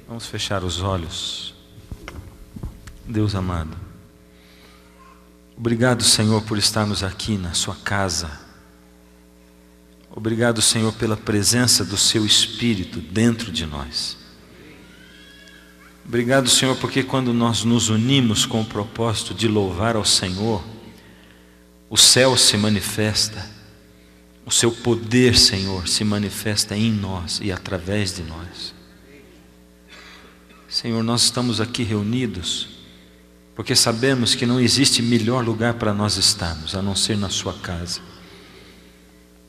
Vamos fechar os olhos. Deus amado, obrigado, Senhor, por estarmos aqui na sua casa. Obrigado, Senhor, pela presença do seu Espírito dentro de nós. Obrigado, Senhor, porque quando nós nos unimos com o propósito de louvar ao Senhor, o céu se manifesta, o seu poder, Senhor, se manifesta em nós e através de nós. Senhor, nós estamos aqui reunidos porque sabemos que não existe melhor lugar para nós estarmos a não ser na sua casa.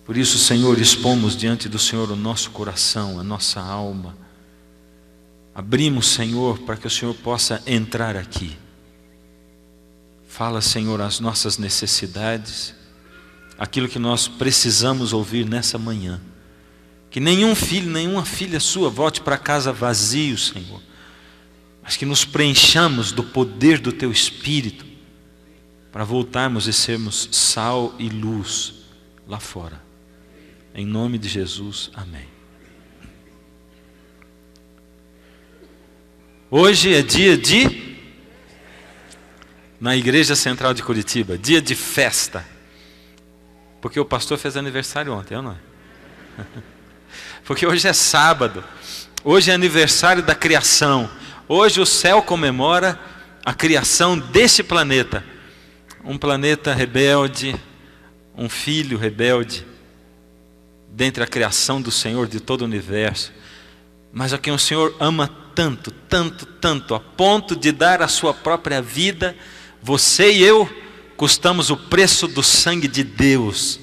Por isso, Senhor, expomos diante do Senhor o nosso coração, a nossa alma. Abrimos, Senhor, para que o Senhor possa entrar aqui. Fala, Senhor, as nossas necessidades, aquilo que nós precisamos ouvir nessa manhã. Que nenhum filho, nenhuma filha sua volte para casa vazio, Senhor, mas que nos preenchamos do poder do Teu Espírito, para voltarmos e sermos sal e luz lá fora. Em nome de Jesus, amém. Hoje é dia na Igreja Central de Curitiba, dia de festa. Porque o pastor fez aniversário ontem, eu não é? Porque hoje é sábado, hoje é aniversário da criação. Hoje o céu comemora a criação desse planeta. Um planeta rebelde, um filho rebelde, dentre a criação do Senhor de todo o universo. Mas a quem o Senhor ama tanto, tanto, tanto, a ponto de dar a sua própria vida. Você e eu custamos o preço do sangue de Deus.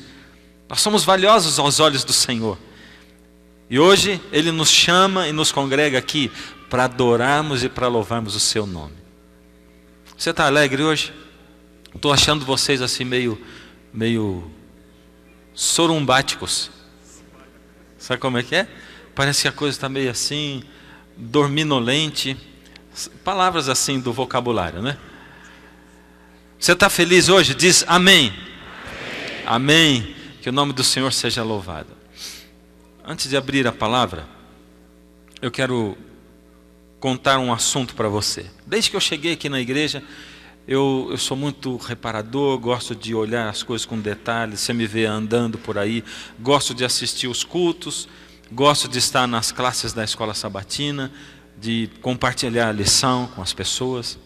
Nós somos valiosos aos olhos do Senhor. E hoje Ele nos chama e nos congrega aqui para adorarmos e para louvarmos o seu nome. Você está alegre hoje? Estou achando vocês assim meio sorumbáticos. Sabe como é que é? Parece que a coisa está meio assim, dorminolente. Palavras assim do vocabulário, né? Você está feliz hoje? Diz amém. Amém. Amém. Que o nome do Senhor seja louvado. Antes de abrir a palavra, eu quero contar um assunto para você. Desde que eu cheguei aqui na igreja, eu sou muito reparador, gosto de olhar as coisas com detalhes. Você me vê andando por aí, gosto de assistir os cultos, gosto de estar nas classes da escola sabatina, de compartilhar a lição com as pessoas.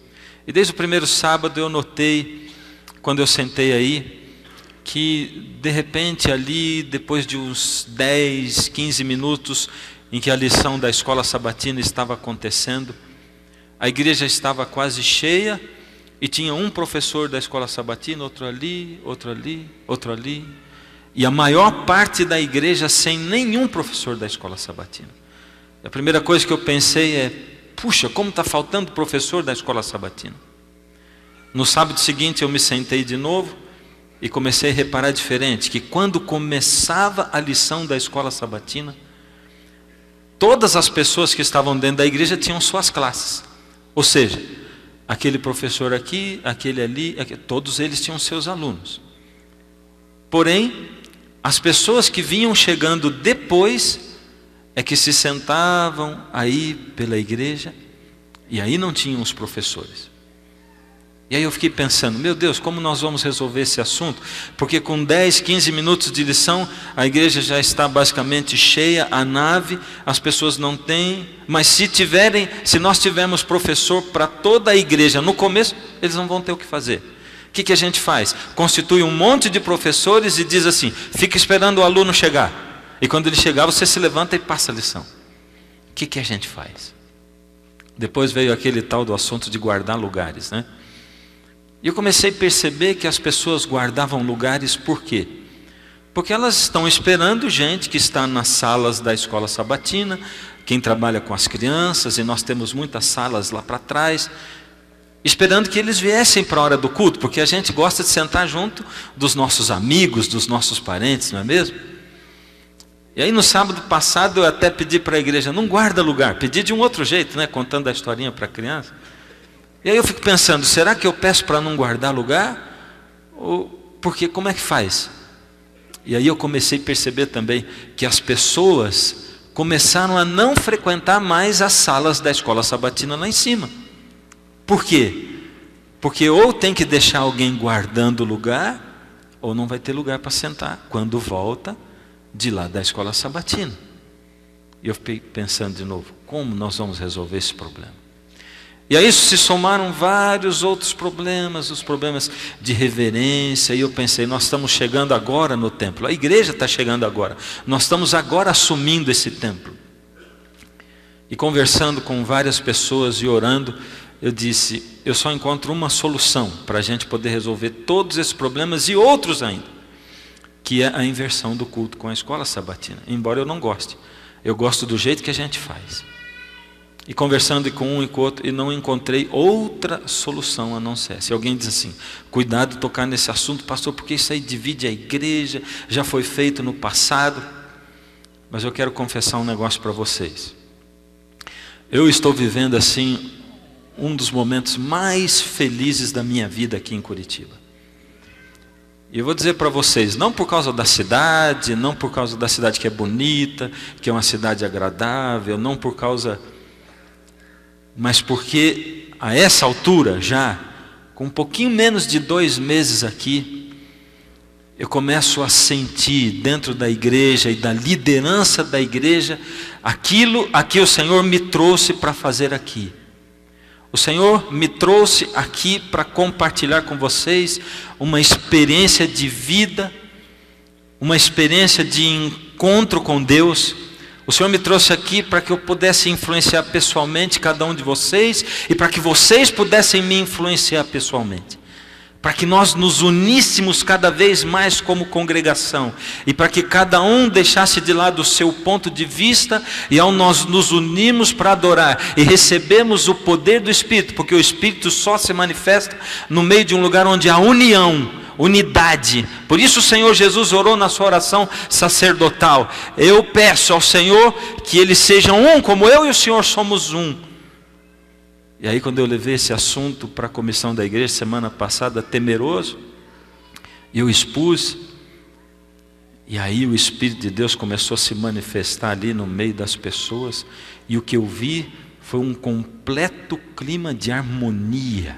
E desde o primeiro sábado eu notei, quando eu sentei aí, que de repente ali, depois de uns 10, 15 minutos em que a lição da escola sabatina estava acontecendo, a igreja estava quase cheia e tinha um professor da escola sabatina, outro ali, outro ali, outro ali, e a maior parte da igreja sem nenhum professor da escola sabatina. A primeira coisa que eu pensei é: puxa, como está faltando professor da escola sabatina. No sábado seguinte eu me sentei de novo e comecei a reparar diferente, que quando começava a lição da escola sabatina, todas as pessoas que estavam dentro da igreja tinham suas classes. Ou seja, aquele professor aqui, aquele ali, todos eles tinham seus alunos. Porém, as pessoas que vinham chegando depois é que se sentavam aí pela igreja, e aí não tinham os professores. E aí eu fiquei pensando, meu Deus, como nós vamos resolver esse assunto? Porque com 10, 15 minutos de lição, a igreja já está basicamente cheia, a nave, as pessoas não têm, mas se nós tivermos professor para toda a igreja no começo, eles não vão ter o que fazer. O que a gente faz? Constitui um monte de professores e diz assim: fica esperando o aluno chegar. E quando ele chegar, você se levanta e passa a lição. O que a gente faz? Depois veio aquele tal do assunto de guardar lugares, né? E eu comecei a perceber que as pessoas guardavam lugares por quê? Porque elas estão esperando gente que está nas salas da escola sabatina, quem trabalha com as crianças, e nós temos muitas salas lá para trás, esperando que eles viessem para a hora do culto, porque a gente gosta de sentar junto dos nossos amigos, dos nossos parentes, não é mesmo? E aí no sábado passado eu até pedi para a igreja: não guarda lugar, pedi de um outro jeito, né, contando a historinha para a criança. E aí eu fico pensando, será que eu peço para não guardar lugar? Ou porque como é que faz? E aí eu comecei a perceber também que as pessoas começaram a não frequentar mais as salas da escola sabatina lá em cima. Por quê? Porque ou tem que deixar alguém guardando o lugar, ou não vai ter lugar para sentar quando volta de lá da escola sabatina. E eu fiquei pensando de novo, como nós vamos resolver esse problema? E a isso se somaram vários outros problemas, os problemas de reverência, e eu pensei, nós estamos chegando agora no templo, a igreja está chegando agora, nós estamos agora assumindo esse templo. E conversando com várias pessoas e orando, eu disse, eu só encontro uma solução para a gente poder resolver todos esses problemas e outros ainda, que é a inversão do culto com a escola sabatina, embora eu não goste, eu gosto do jeito que a gente faz. E conversando com um e com outro, e não encontrei outra solução a não ser. Se alguém diz assim, cuidado de tocar nesse assunto, pastor, porque isso aí divide a igreja, já foi feito no passado. Mas eu quero confessar um negócio para vocês. Eu estou vivendo assim, um dos momentos mais felizes da minha vida aqui em Curitiba. E eu vou dizer para vocês, não por causa da cidade, não por causa da cidade que é bonita, que é uma cidade agradável, não por causa... mas porque a essa altura já, com um pouquinho menos de 2 meses aqui, eu começo a sentir dentro da igreja e da liderança da igreja, aquilo a que o Senhor me trouxe para fazer aqui. O Senhor me trouxe aqui para compartilhar com vocês uma experiência de vida, uma experiência de encontro com Deus. O Senhor me trouxe aqui para que eu pudesse influenciar pessoalmente cada um de vocês e para que vocês pudessem me influenciar pessoalmente. Para que nós nos uníssemos cada vez mais como congregação e para que cada um deixasse de lado o seu ponto de vista e ao nós nos unirmos para adorar e recebemos o poder do Espírito, porque o Espírito só se manifesta no meio de um lugar onde há união, unidade. Por isso o Senhor Jesus orou na sua oração sacerdotal, eu peço ao Senhor que eles sejam um, como eu e o Senhor somos um. E aí quando eu levei esse assunto para a comissão da igreja semana passada, temeroso, eu expus, e aí o Espírito de Deus começou a se manifestar ali no meio das pessoas, e o que eu vi foi um completo clima de harmonia,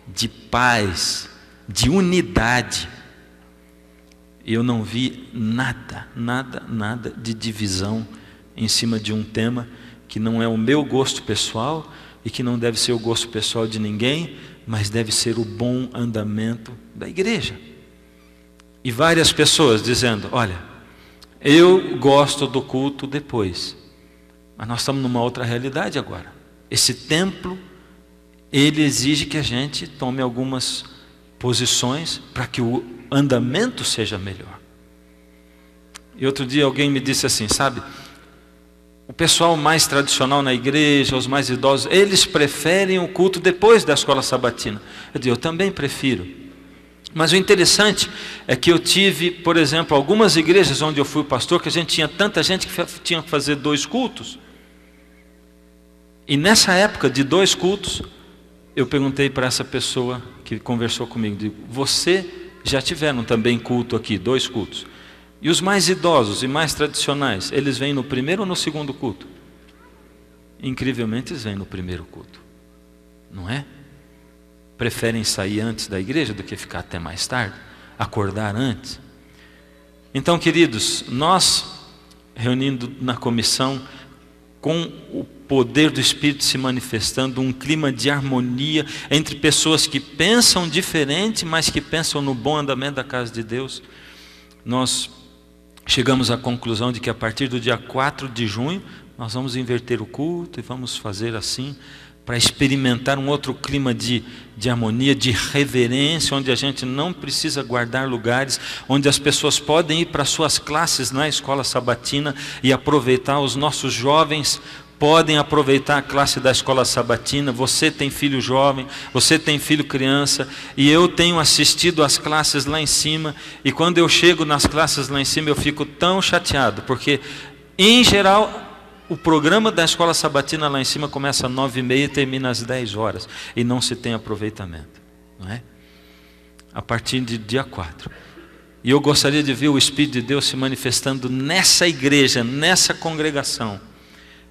de paz, de unidade. Eu não vi nada de divisão em cima de um tema que não é o meu gosto pessoal e que não deve ser o gosto pessoal de ninguém, mas deve ser o bom andamento da igreja. E várias pessoas dizendo, olha, eu gosto do culto depois, mas nós estamos numa outra realidade agora. Esse templo, ele exige que a gente tome algumas posições para que o andamento seja melhor. E outro dia alguém me disse assim, sabe, o pessoal mais tradicional na igreja, os mais idosos, eles preferem o culto depois da escola sabatina. Eu digo, eu também prefiro. Mas o interessante é que eu tive, por exemplo, algumas igrejas onde eu fui pastor, que a gente tinha tanta gente que tinha que fazer 2 cultos. E nessa época de 2 cultos, eu perguntei para essa pessoa que conversou comigo, digo, você já tiveram também culto aqui, 2 cultos? E os mais idosos e mais tradicionais, eles vêm no primeiro ou no segundo culto? Incrivelmente eles vêm no primeiro culto, não é? Preferem sair antes da igreja do que ficar até mais tarde, acordar antes. Então, queridos, nós reunindo na comissão, com o poder do Espírito se manifestando, um clima de harmonia entre pessoas que pensam diferente, mas que pensam no bom andamento da casa de Deus, nós chegamos à conclusão de que a partir do dia 4 de junho, nós vamos inverter o culto e vamos fazer assim, para experimentar um outro clima de harmonia, de reverência, onde a gente não precisa guardar lugares, onde as pessoas podem ir para suas classes na escola sabatina e aproveitar. Os nossos jovens podem aproveitar a classe da escola sabatina. Você tem filho jovem, você tem filho criança, e eu tenho assistido às classes lá em cima, e quando eu chego nas classes lá em cima eu fico tão chateado, porque em geral o programa da escola sabatina lá em cima começa às 9h30 e termina às 10 horas, e não se tem aproveitamento, não é? A partir de dia 4 E eu gostaria de ver o Espírito de Deus se manifestando nessa igreja, nessa congregação,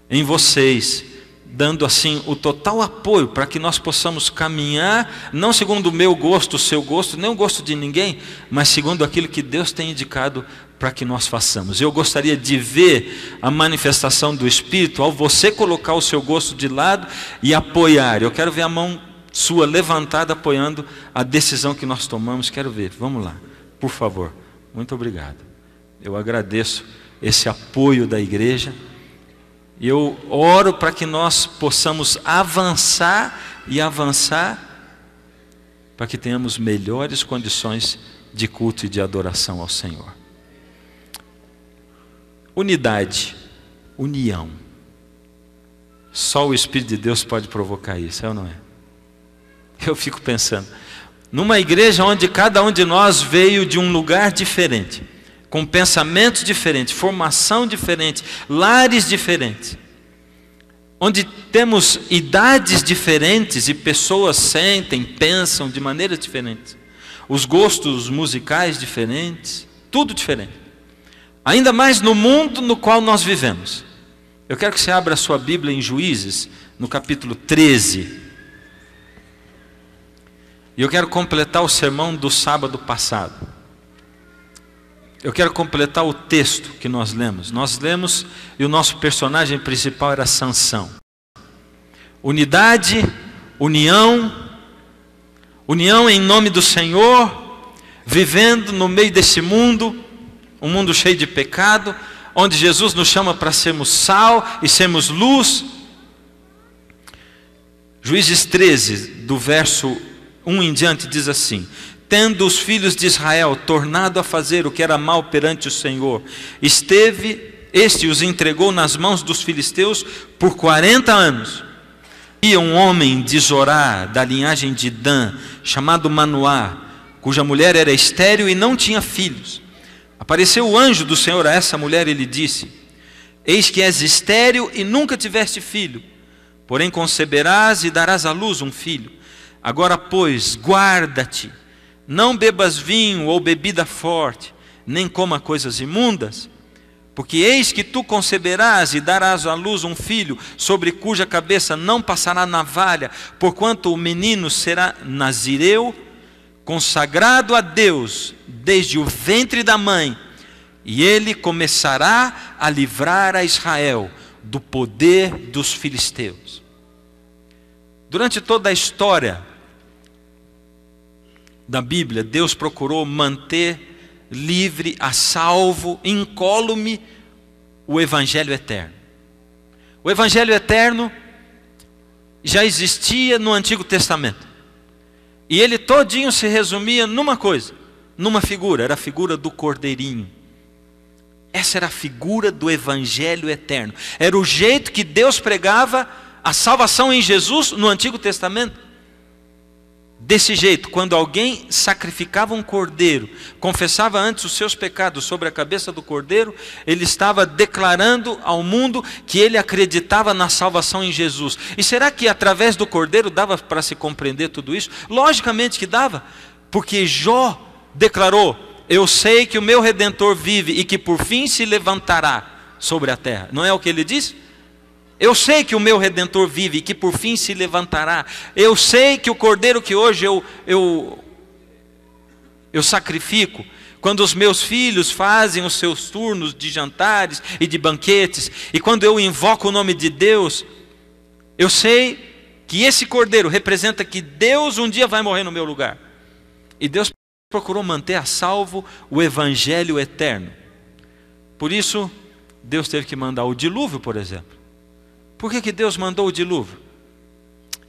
em vocês, dando assim o total apoio para que nós possamos caminhar, não segundo o meu gosto, o seu gosto, nem o gosto de ninguém, mas segundo aquilo que Deus tem indicado para que nós façamos. Eu gostaria de ver a manifestação do Espírito ao você colocar o seu gosto de lado e apoiar. Eu quero ver a mão sua levantada apoiando a decisão que nós tomamos. Quero ver, vamos lá, por favor. Muito obrigado. Eu agradeço esse apoio da igreja. E eu oro para que nós possamos avançar para que tenhamos melhores condições de culto e de adoração ao Senhor. Unidade, união. Só o Espírito de Deus pode provocar isso, é ou não é? Eu fico pensando, numa igreja onde cada um de nós veio de um lugar diferente, com pensamentos diferentes, formação diferente, lares diferentes, onde temos idades diferentes e pessoas sentem, pensam de maneiras diferentes, os gostos musicais diferentes, tudo diferente. Ainda mais no mundo no qual nós vivemos. Eu quero que você abra a sua Bíblia em Juízes, no capítulo 13. E eu quero completar o sermão do sábado passado. Eu quero completar o texto que nós lemos. Nós lemos e o nosso personagem principal era Sansão. Unidade, união em nome do Senhor, vivendo no meio desse mundo, um mundo cheio de pecado, onde Jesus nos chama para sermos sal e sermos luz. Juízes 13, do verso 1 em diante, diz assim: tendo os filhos de Israel tornado a fazer o que era mal perante o Senhor, este os entregou nas mãos dos filisteus por 40 anos. E um homem de Zorá, da linhagem de Dan, chamado Manoá, cuja mulher era estéril e não tinha filhos. Apareceu o anjo do Senhor a essa mulher e lhe disse: eis que és estéril e nunca tiveste filho, porém conceberás e darás à luz um filho. Agora, pois, guarda-te, não bebas vinho ou bebida forte, nem coma coisas imundas, porque eis que tu conceberás e darás à luz um filho, sobre cuja cabeça não passará navalha, porquanto o menino será nazireu, consagrado a Deus desde o ventre da mãe, e ele começará a livrar a Israel do poder dos filisteus. Durante toda a história da Bíblia, Deus procurou manter livre, a salvo, incólume, o Evangelho eterno. O Evangelho eterno já existia no Antigo Testamento. E ele todinho se resumia numa coisa, numa figura, era a figura do Cordeirinho. Essa era a figura do Evangelho eterno. Era o jeito que Deus pregava a salvação em Jesus no Antigo Testamento. Desse jeito, quando alguém sacrificava um cordeiro, confessava antes os seus pecados sobre a cabeça do cordeiro, ele estava declarando ao mundo que ele acreditava na salvação em Jesus. E será que através do cordeiro dava para se compreender tudo isso? Logicamente que dava, porque Jó declarou: eu sei que o meu Redentor vive e que por fim se levantará sobre a terra. Não é o que ele disse? Eu sei que o meu Redentor vive e que por fim se levantará. Eu sei que o cordeiro que hoje eu sacrifico, quando os meus filhos fazem os seus turnos de jantares e de banquetes, e quando eu invoco o nome de Deus, eu sei que esse cordeiro representa que Deus um dia vai morrer no meu lugar. E Deus procurou manter a salvo o Evangelho eterno. Por isso, Deus teve que mandar o dilúvio, por exemplo. Por que Deus mandou o dilúvio?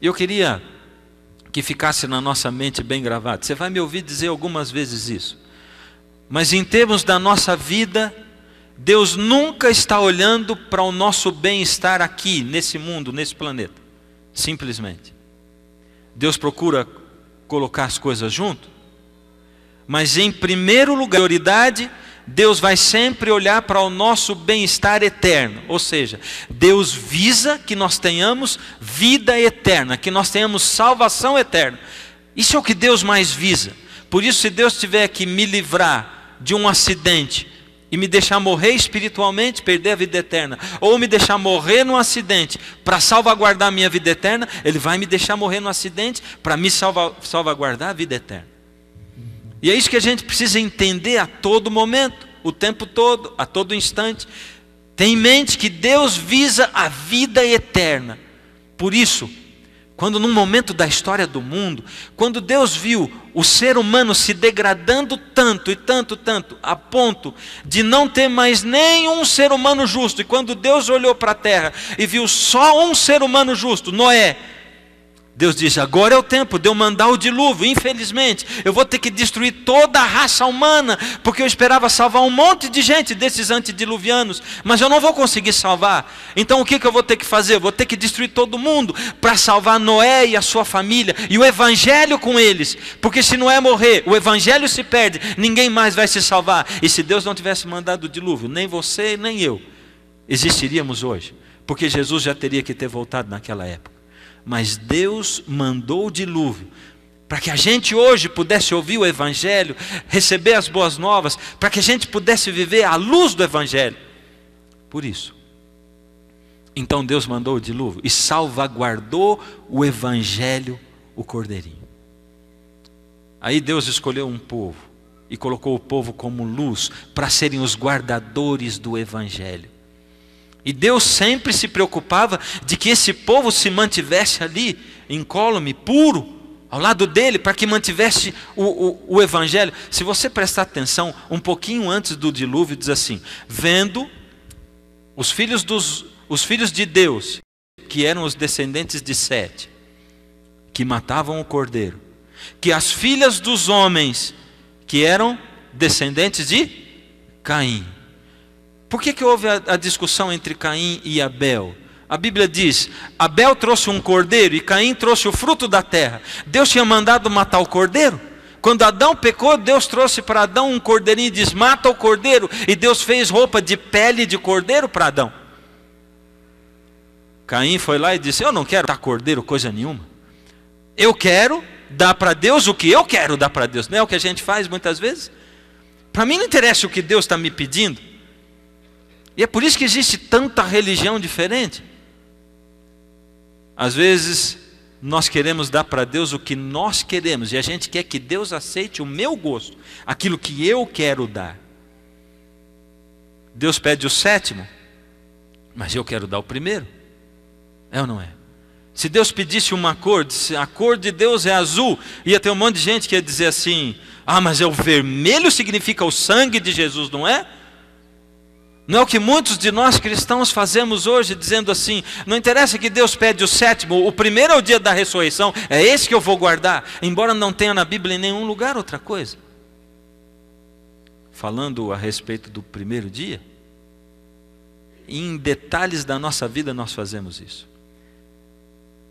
Eu queria que ficasse na nossa mente bem gravado. Você vai me ouvir dizer algumas vezes isso. Mas em termos da nossa vida, Deus nunca está olhando para o nosso bem-estar aqui, nesse mundo, nesse planeta. Simplesmente. Deus procura colocar as coisas junto. Mas em primeiro lugar, prioridade, Deus vai sempre olhar para o nosso bem-estar eterno. Ou seja, Deus visa que nós tenhamos vida eterna, que nós tenhamos salvação eterna. Isso é o que Deus mais visa. Por isso, se Deus tiver que me livrar de um acidente e me deixar morrer espiritualmente, perder a vida eterna, ou me deixar morrer num acidente para salvaguardar a minha vida eterna, Ele vai me deixar morrer num acidente para me salvaguardar a vida eterna. E é isso que a gente precisa entender a todo momento, o tempo todo, a todo instante. Tem em mente que Deus visa a vida eterna. Por isso, quando num momento da história do mundo, quando Deus viu o ser humano se degradando tanto e tanto, a ponto de não ter mais nenhum ser humano justo, e quando Deus olhou para a terra e viu só um ser humano justo, Noé, Deus disse: agora é o tempo de eu mandar o dilúvio. Infelizmente, eu vou ter que destruir toda a raça humana, porque eu esperava salvar um monte de gente desses antediluvianos, mas eu não vou conseguir salvar. Então o que eu vou ter que fazer? Eu vou ter que destruir todo mundo para salvar Noé e a sua família e o evangelho com eles, porque se Noé morrer, o evangelho se perde, ninguém mais vai se salvar. E se Deus não tivesse mandado o dilúvio, nem você nem eu existiríamos hoje, porque Jesus já teria que ter voltado naquela época. Mas Deus mandou o dilúvio para que a gente hoje pudesse ouvir o evangelho, receber as boas novas, para que a gente pudesse viver à luz do evangelho. Por isso, então Deus mandou o dilúvio e salvaguardou o evangelho, o cordeirinho. Aí Deus escolheu um povo e colocou o povo como luz para serem os guardadores do evangelho. E Deus sempre se preocupava de que esse povo se mantivesse ali, incólume, puro, ao lado dele, para que mantivesse o evangelho. Se você prestar atenção, um pouquinho antes do dilúvio, diz assim: vendo os filhos de Deus, que eram os descendentes de Sete, que matavam o cordeiro, que as filhas dos homens, que eram descendentes de Caim. Por que houve a discussão entre Caim e Abel? A Bíblia diz: Abel trouxe um cordeiro e Caim trouxe o fruto da terra. Deus tinha mandado matar o cordeiro? Quando Adão pecou, Deus trouxe para Adão um cordeirinho e diz: mata o cordeiro. E Deus fez roupa de pele de cordeiro para Adão. Caim foi lá e disse: eu não quero dar cordeiro coisa nenhuma. Eu quero dar para Deus o que eu quero dar para Deus. Não é o que a gente faz muitas vezes? Para mim não interessa o que Deus está me pedindo. E é por isso que existe tanta religião diferente. Às vezes nós queremos dar para Deus o que nós queremos, e a gente quer que Deus aceite o meu gosto, aquilo que eu quero dar. Deus pede o sétimo, mas eu quero dar o primeiro. É ou não é? Se Deus pedisse uma cor, se a cor de Deus é azul, ia ter um monte de gente que ia dizer assim: ah, mas o vermelho significa o sangue de Jesus, não é? Não é o que muitos de nós cristãos fazemos hoje, dizendo assim: não interessa que Deus pede o sétimo, o primeiro é o dia da ressurreição, é esse que eu vou guardar, embora não tenha na Bíblia em nenhum lugar outra coisa. Falando a respeito do primeiro dia, em detalhes da nossa vida nós fazemos isso.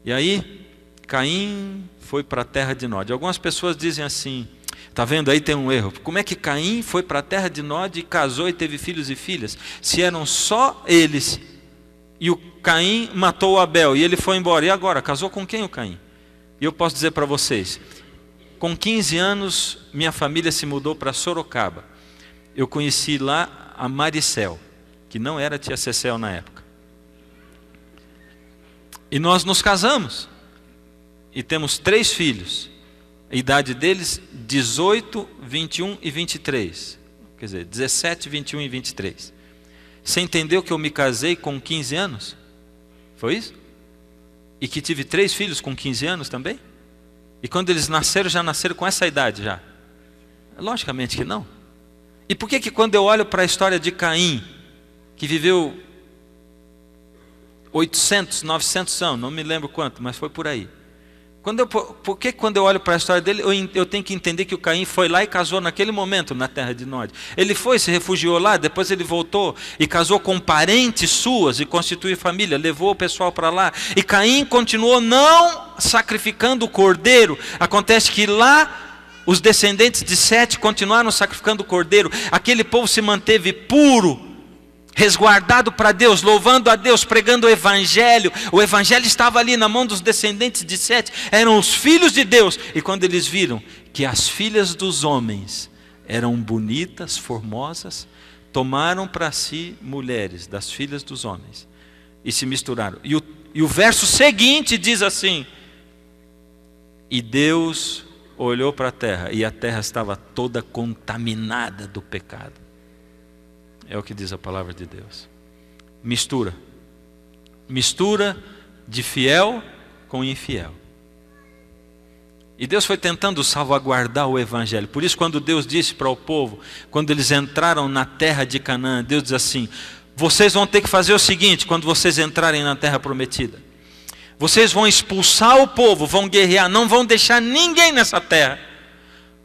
E aí, Caim foi para a terra de Nod. Algumas pessoas dizem assim: está vendo, aí tem um erro. Como é que Caim foi para a terra de Nod e casou e teve filhos e filhas? Se eram só eles, e o Caim matou o Abel, e ele foi embora. E agora, casou com quem o Caim? E eu posso dizer para vocês, com 15 anos, minha família se mudou para Sorocaba. Eu conheci lá a Maricel, que não era tia Cecel na época. E nós nos casamos. E temos 3 filhos. A idade deles, 18, 21 e 23. Quer dizer, 17, 21 e 23. Você entendeu que eu me casei com 15 anos? Foi isso? E que tive 3 filhos com 15 anos também? E quando eles nasceram, já nasceram com essa idade já? Logicamente que não. E por que quando eu olho para a história de Caim, que viveu 800, 900 anos, não me lembro quanto, mas foi por aí. Por que quando eu olho para a história dele, eu tenho que entender que o Caim foi lá e casou naquele momento na terra de Nod. Ele foi, se refugiou lá, depois ele voltou e casou com parentes suas e constituiu família, levou o pessoal para lá. E Caim continuou não sacrificando o cordeiro. Acontece que lá os descendentes de Sete continuaram sacrificando o cordeiro. Aquele povo se manteve puro, resguardado para Deus, louvando a Deus, pregando o evangelho. O evangelho estava ali na mão dos descendentes de Sete, eram os filhos de Deus. E quando eles viram que as filhas dos homens eram bonitas, formosas, tomaram para si mulheres das filhas dos homens e se misturaram. E o verso seguinte diz assim: e Deus olhou para a terra, e a terra estava toda contaminada do pecado. É o que diz a palavra de Deus. Mistura de fiel com infiel. E Deus foi tentando salvaguardar o evangelho. Por isso, quando Deus disse para o povo, quando eles entraram na terra de Canaã, Deus diz assim: vocês vão ter que fazer o seguinte, quando vocês entrarem na terra prometida, vocês vão expulsar o povo, vão guerrear, não vão deixar ninguém nessa terra.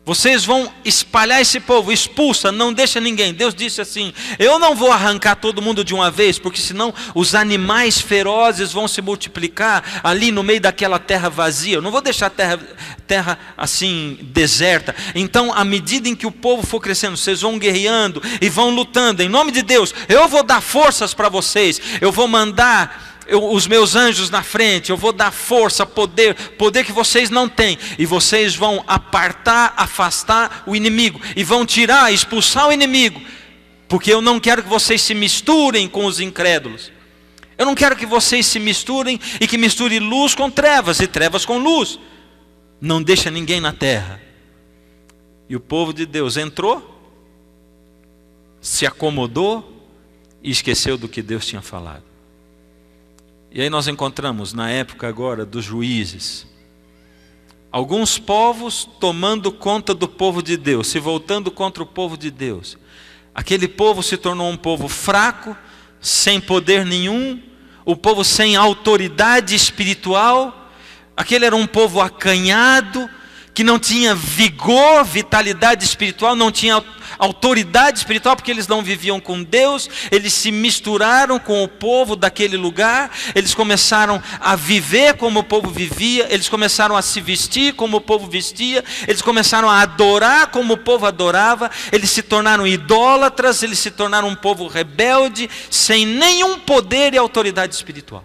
Vocês vão espalhar esse povo, expulsa, não deixa ninguém. Deus disse assim: eu não vou arrancar todo mundo de uma vez, porque senão os animais ferozes vão se multiplicar ali no meio daquela terra vazia. Eu não vou deixar a terra assim deserta. Então, à medida em que o povo for crescendo, vocês vão guerreando e vão lutando. Em nome de Deus, eu vou dar forças para vocês. Eu vou mandar os meus anjos na frente, eu vou dar força, poder que vocês não têm, e vocês vão afastar o inimigo, e vão expulsar o inimigo, porque eu não quero que vocês se misturem com os incrédulos. Eu não quero que vocês se misturem e que misture luz com trevas e trevas com luz. Não deixa ninguém na terra. E o povo de Deus entrou, se acomodou e esqueceu do que Deus tinha falado. E aí nós encontramos, na época agora dos juízes, alguns povos tomando conta do povo de Deus, se voltando contra o povo de Deus. Aquele povo se tornou um povo fraco, sem poder nenhum, o povo sem autoridade espiritual. Aquele era um povo acanhado, que não tinha vigor, vitalidade espiritual, não tinha autoridade espiritual, porque eles não viviam com Deus. Eles se misturaram com o povo daquele lugar, eles começaram a viver como o povo vivia, eles começaram a se vestir como o povo vestia, eles começaram a adorar como o povo adorava, eles se tornaram idólatras, eles se tornaram um povo rebelde, sem nenhum poder e autoridade espiritual.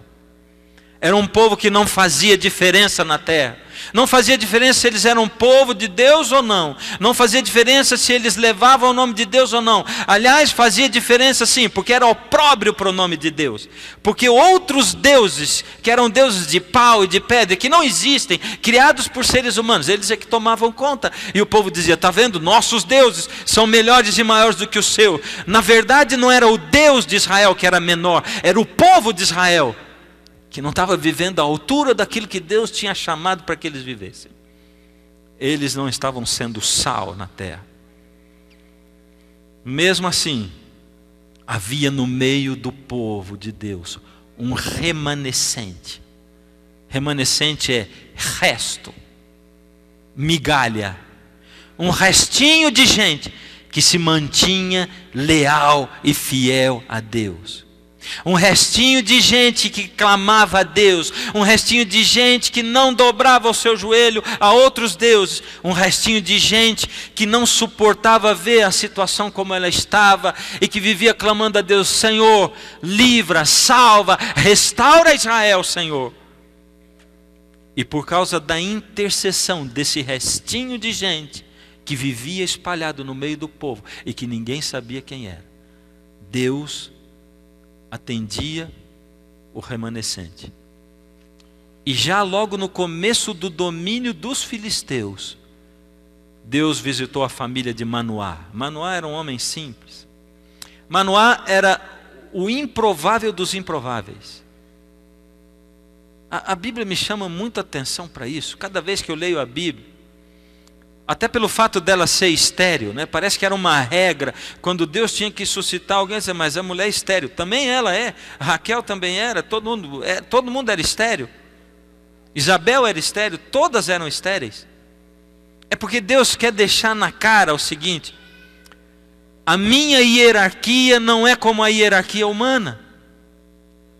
Era um povo que não fazia diferença na terra. Não fazia diferença se eles eram povo de Deus ou não. Não fazia diferença se eles levavam o nome de Deus ou não. Aliás, fazia diferença sim, porque era opróbrio para o nome de Deus. Porque outros deuses, que eram deuses de pau e de pedra, que não existem, criados por seres humanos, eles é que tomavam conta. E o povo dizia: está vendo? Nossos deuses são melhores e maiores do que o seu. Na verdade, não era o Deus de Israel que era menor, era o povo de Israel, que não estava vivendo à altura daquilo que Deus tinha chamado para que eles vivessem. Eles não estavam sendo sal na terra. Mesmo assim, havia no meio do povo de Deus um remanescente. Remanescente é resto, migalha, um restinho de gente que se mantinha leal e fiel a Deus. Um restinho de gente que clamava a Deus, um restinho de gente que não dobrava o seu joelho a outros deuses, um restinho de gente que não suportava ver a situação como ela estava e que vivia clamando a Deus: Senhor, livra, salva, restaura Israel, Senhor. E por causa da intercessão desse restinho de gente que vivia espalhado no meio do povo e que ninguém sabia quem era, Deus atendia o remanescente. E já logo no começo do domínio dos filisteus, Deus visitou a família de Manoá. Manoá era um homem simples. Manoá era o improvável dos improváveis. A Bíblia me chama muita atenção para isso. Cada vez que eu leio a Bíblia, até pelo fato dela ser estéril, né? Parece que era uma regra. Quando Deus tinha que suscitar alguém, dizia: mas a mulher é estéril. Também ela é. A Raquel também era. Todo mundo era estéril. Isabel era estéril. Todas eram estéreis. É porque Deus quer deixar na cara o seguinte: a minha hierarquia não é como a hierarquia humana.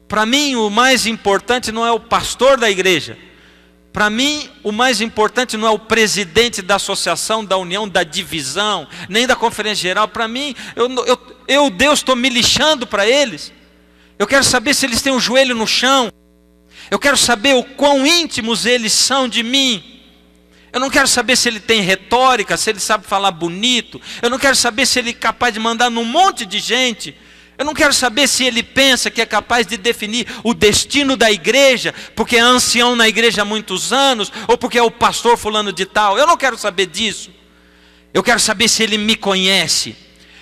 Para mim, o mais importante não é o pastor da igreja. Para mim, o mais importante não é o presidente da associação, da união, da divisão, nem da conferência geral. Para mim, Deus, estou me lixando para eles. Eu quero saber se eles têm o joelho no chão. Eu quero saber o quão íntimos eles são de mim. Eu não quero saber se ele tem retórica, se ele sabe falar bonito. Eu não quero saber se ele é capaz de mandar num monte de gente. Eu não quero saber se ele pensa que é capaz de definir o destino da igreja, porque é ancião na igreja há muitos anos, ou porque é o pastor fulano de tal. Eu não quero saber disso. Eu quero saber se ele me conhece.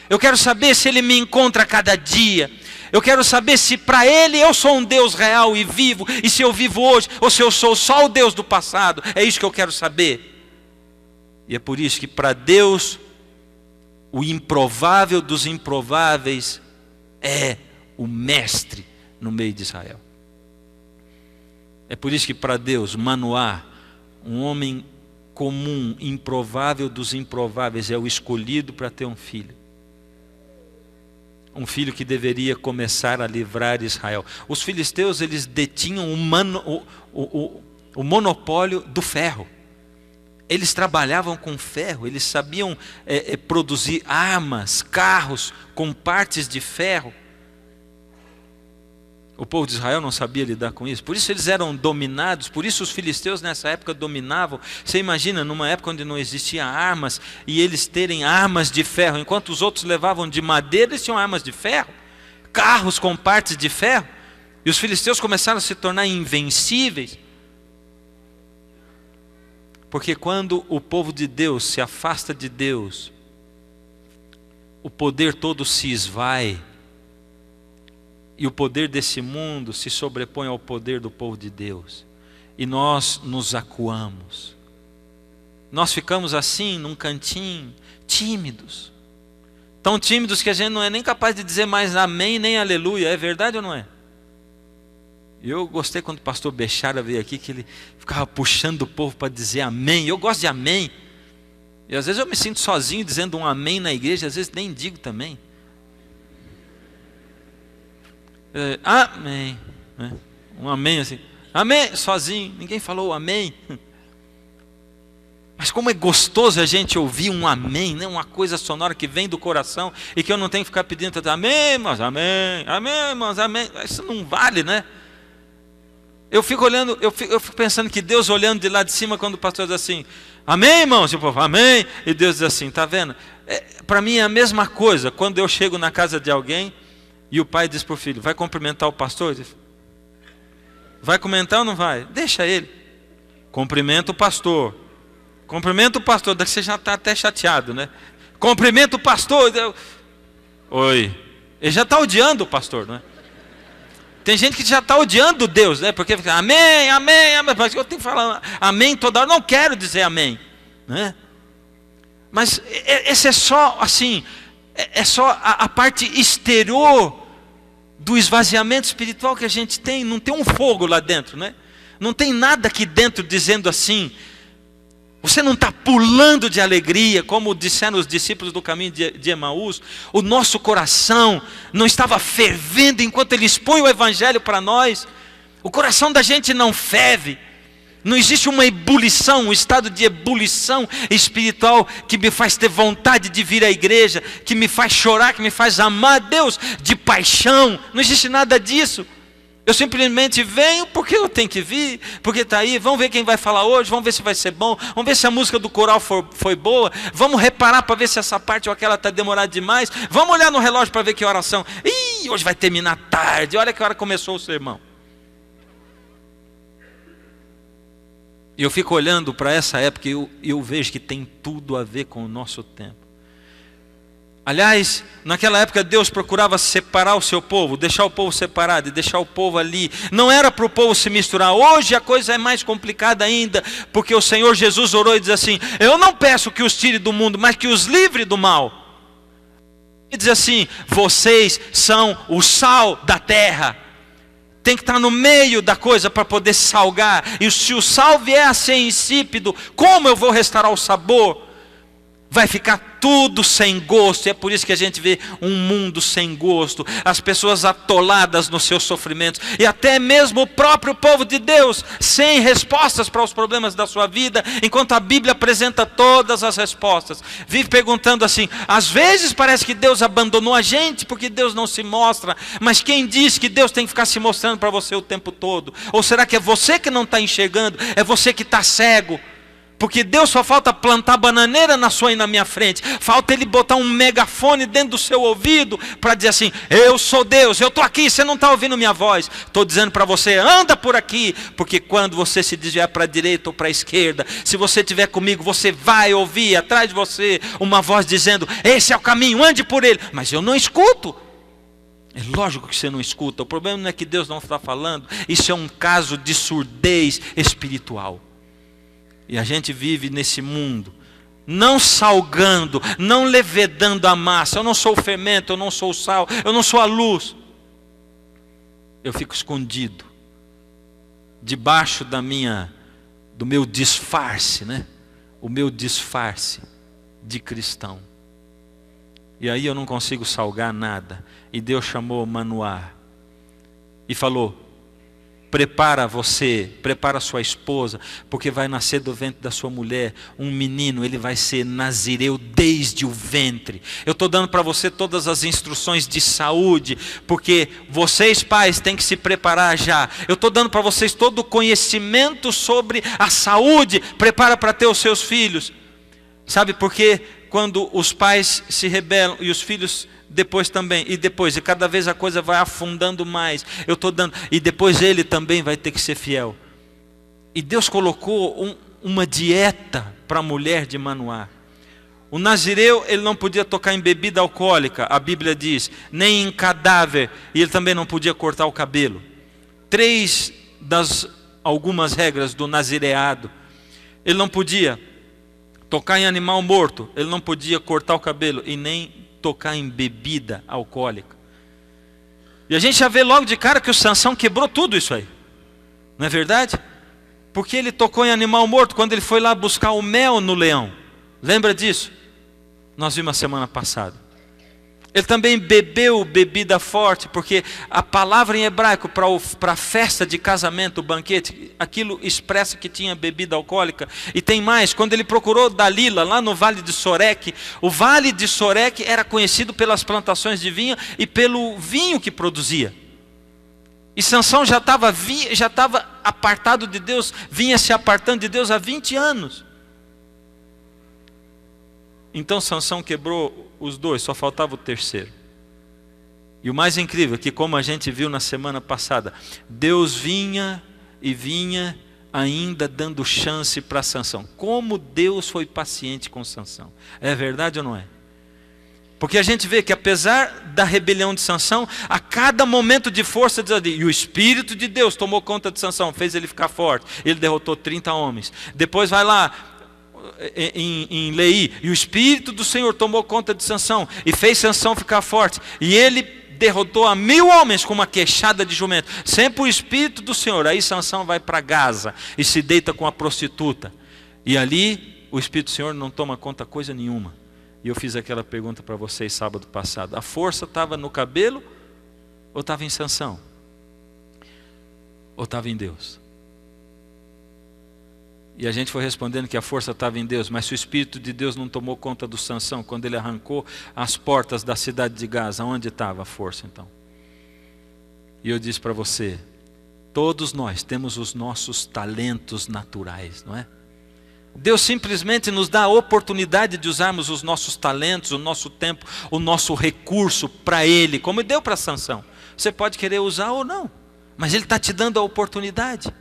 Eu quero saber se ele me encontra a cada dia. Eu quero saber se para ele eu sou um Deus real e vivo, e se eu vivo hoje, ou se eu sou só o Deus do passado. É isso que eu quero saber. E é por isso que para Deus, o improvável dos improváveis é o mestre no meio de Israel. É por isso que para Deus, Manoá, um homem comum, improvável dos improváveis, é o escolhido para ter um filho. Um filho que deveria começar a livrar Israel. Os filisteus, eles detinham o monopólio do ferro. Eles trabalhavam com ferro, eles sabiam produzir armas, carros com partes de ferro. O povo de Israel não sabia lidar com isso, por isso eles eram dominados, por isso os filisteus nessa época dominavam. Você imagina, numa época onde não existia armas, e eles terem armas de ferro, enquanto os outros levavam de madeira, eles tinham armas de ferro, carros com partes de ferro, e os filisteus começaram a se tornar invencíveis. Porque quando o povo de Deus se afasta de Deus, o poder todo se esvai, e o poder desse mundo se sobrepõe ao poder do povo de Deus, e nós nos acuamos, nós ficamos assim num cantinho, tímidos, tão tímidos que a gente não é nem capaz de dizer mais amém nem aleluia. É verdade ou não é? Eu gostei quando o pastor Bechara veio aqui, que ele ficava puxando o povo para dizer amém. Eu gosto de amém. E às vezes eu me sinto sozinho dizendo um amém na igreja, às vezes nem digo também. Amém. Um amém assim. Amém, sozinho. Ninguém falou amém. Mas como é gostoso a gente ouvir um amém, né? Uma coisa sonora que vem do coração e que eu não tenho que ficar pedindo amém, irmãos, amém, amém, irmãos, amém. Isso não vale, né? Eu fico olhando, eu fico pensando que Deus olhando de lá de cima quando o pastor diz assim, amém, irmãos, e o povo, amém, e Deus diz assim, tá vendo? Para mim é a mesma coisa quando eu chego na casa de alguém e o pai diz para o filho, vai cumprimentar o pastor? Diz, vai cumprimentar ou não vai? Deixa ele. Cumprimenta o pastor. Cumprimenta o pastor, daqui você já está até chateado, né? Cumprimenta o pastor. Oi. Ele já está odiando o pastor, não é? Tem gente que já está odiando Deus, né? Porque fica, amém, amém, amém. Mas eu tenho que falar amém toda hora. Não quero dizer amém, né? Mas esse é só assim, é só a parte exterior do esvaziamento espiritual que a gente tem. Não tem um fogo lá dentro, né? Não tem nada aqui dentro dizendo assim. Você não está pulando de alegria, como disseram os discípulos do caminho de Emaús. O nosso coração não estava fervendo enquanto ele expõe o evangelho para nós. O coração da gente não ferve. Não existe uma ebulição, um estado de ebulição espiritual que me faz ter vontade de vir à igreja, que me faz chorar, que me faz amar a Deus de paixão. Não existe nada disso. Eu simplesmente venho porque eu tenho que vir, porque está aí, vamos ver quem vai falar hoje, vamos ver se vai ser bom, vamos ver se a música do coral foi boa, vamos reparar para ver se essa parte ou aquela está demorada demais, vamos olhar no relógio para ver que horas são. Ih, hoje vai terminar tarde, olha que hora começou o sermão. E eu fico olhando para essa época e eu vejo que tem tudo a ver com o nosso tempo. Aliás, naquela época Deus procurava separar o seu povo, deixar o povo separado e deixar o povo ali. Não era para o povo se misturar. Hoje a coisa é mais complicada ainda, porque o Senhor Jesus orou e diz assim, eu não peço que os tire do mundo, mas que os livre do mal. Ele diz assim, vocês são o sal da terra. Tem que estar no meio da coisa para poder salgar. E se o sal vier a ser insípido, como eu vou restaurar o sabor? Vai ficar tudo sem gosto. E é por isso que a gente vê um mundo sem gosto, as pessoas atoladas nos seus sofrimentos, e até mesmo o próprio povo de Deus sem respostas para os problemas da sua vida, enquanto a Bíblia apresenta todas as respostas. Vive perguntando assim, às vezes parece que Deus abandonou a gente porque Deus não se mostra, mas quem diz que Deus tem que ficar se mostrando para você o tempo todo? Ou será que é você que não está enxergando, é você que está cego? Porque Deus só falta plantar bananeira na sua e na minha frente. Falta Ele botar um megafone dentro do seu ouvido para dizer assim: eu sou Deus, eu estou aqui, você não está ouvindo minha voz. Estou dizendo para você, anda por aqui. Porque quando você se desviar para a direita ou para a esquerda, se você estiver comigo, você vai ouvir atrás de você uma voz dizendo: esse é o caminho, ande por ele. Mas eu não escuto. É lógico que você não escuta. O problema não é que Deus não está falando. Isso é um caso de surdez espiritual. E a gente vive nesse mundo, não salgando, não levedando a massa. Eu não sou o fermento, eu não sou o sal, eu não sou a luz. Eu fico escondido, debaixo do meu disfarce, né? O meu disfarce de cristão. E aí eu não consigo salgar nada. E Deus chamou Manoá e falou: prepara você, prepara sua esposa, porque vai nascer do ventre da sua mulher um menino, ele vai ser nazireu desde o ventre. Eu estou dando para você todas as instruções de saúde, porque vocês pais têm que se preparar já. Eu estou dando para vocês todo o conhecimento sobre a saúde, prepara para ter os seus filhos. Sabe por quê? Quando os pais se rebelam e os filhos depois também, e cada vez a coisa vai afundando mais. Eu estou dando, e depois ele também vai ter que ser fiel. E Deus colocou uma dieta para a mulher de Manoá. O nazireu, ele não podia tocar em bebida alcoólica, a Bíblia diz, nem em cadáver, e ele também não podia cortar o cabelo. 3 das algumas regras do nazireado. Ele não podia tocar em animal morto, ele não podia cortar o cabelo e nem tocar em bebida alcoólica. E a gente já vê logo de cara que o Sansão quebrou tudo isso aí. Não é verdade? Porque ele tocou em animal morto quando ele foi lá buscar o mel no leão. Lembra disso? Nós vimos a semana passada. Ele também bebeu bebida forte, porque a palavra em hebraico para a festa de casamento, o banquete, aquilo expressa que tinha bebida alcoólica. E tem mais, quando ele procurou Dalila, lá no Vale de Soreque, o Vale de Soreque era conhecido pelas plantações de vinho e pelo vinho que produzia. E Sansão já estava apartado de Deus, vinha se apartando de Deus há 20 anos. Então Sansão quebrou os 2, só faltava o terceiro. E o mais incrível é que, como a gente viu na semana passada, Deus vinha e vinha ainda dando chance para Sansão. Como Deus foi paciente com Sansão. É verdade ou não é? Porque a gente vê que apesar da rebelião de Sansão, a cada momento de força, e o Espírito de Deus tomou conta de Sansão, fez ele ficar forte. Ele derrotou 30 homens. Depois vai lá em Leí, e o Espírito do Senhor tomou conta de Sansão e fez Sansão ficar forte, e ele derrotou a 1000 homens com uma queixada de jumento, sempre o Espírito do Senhor. Aí Sansão vai para Gaza e se deita com a prostituta, e ali o Espírito do Senhor não toma conta coisa nenhuma. E eu fiz aquela pergunta para vocês sábado passado: a força estava no cabelo ou estava em Sansão? Ou estava em Deus? E a gente foi respondendo que a força estava em Deus, mas se o Espírito de Deus não tomou conta do Sansão, quando ele arrancou as portas da cidade de Gaza, onde estava a força então? E eu disse para você, todos nós temos os nossos talentos naturais, não é? Deus simplesmente nos dá a oportunidade de usarmos os nossos talentos, o nosso tempo, o nosso recurso para Ele, como deu para Sansão. Você pode querer usar ou não, mas Ele está te dando a oportunidade.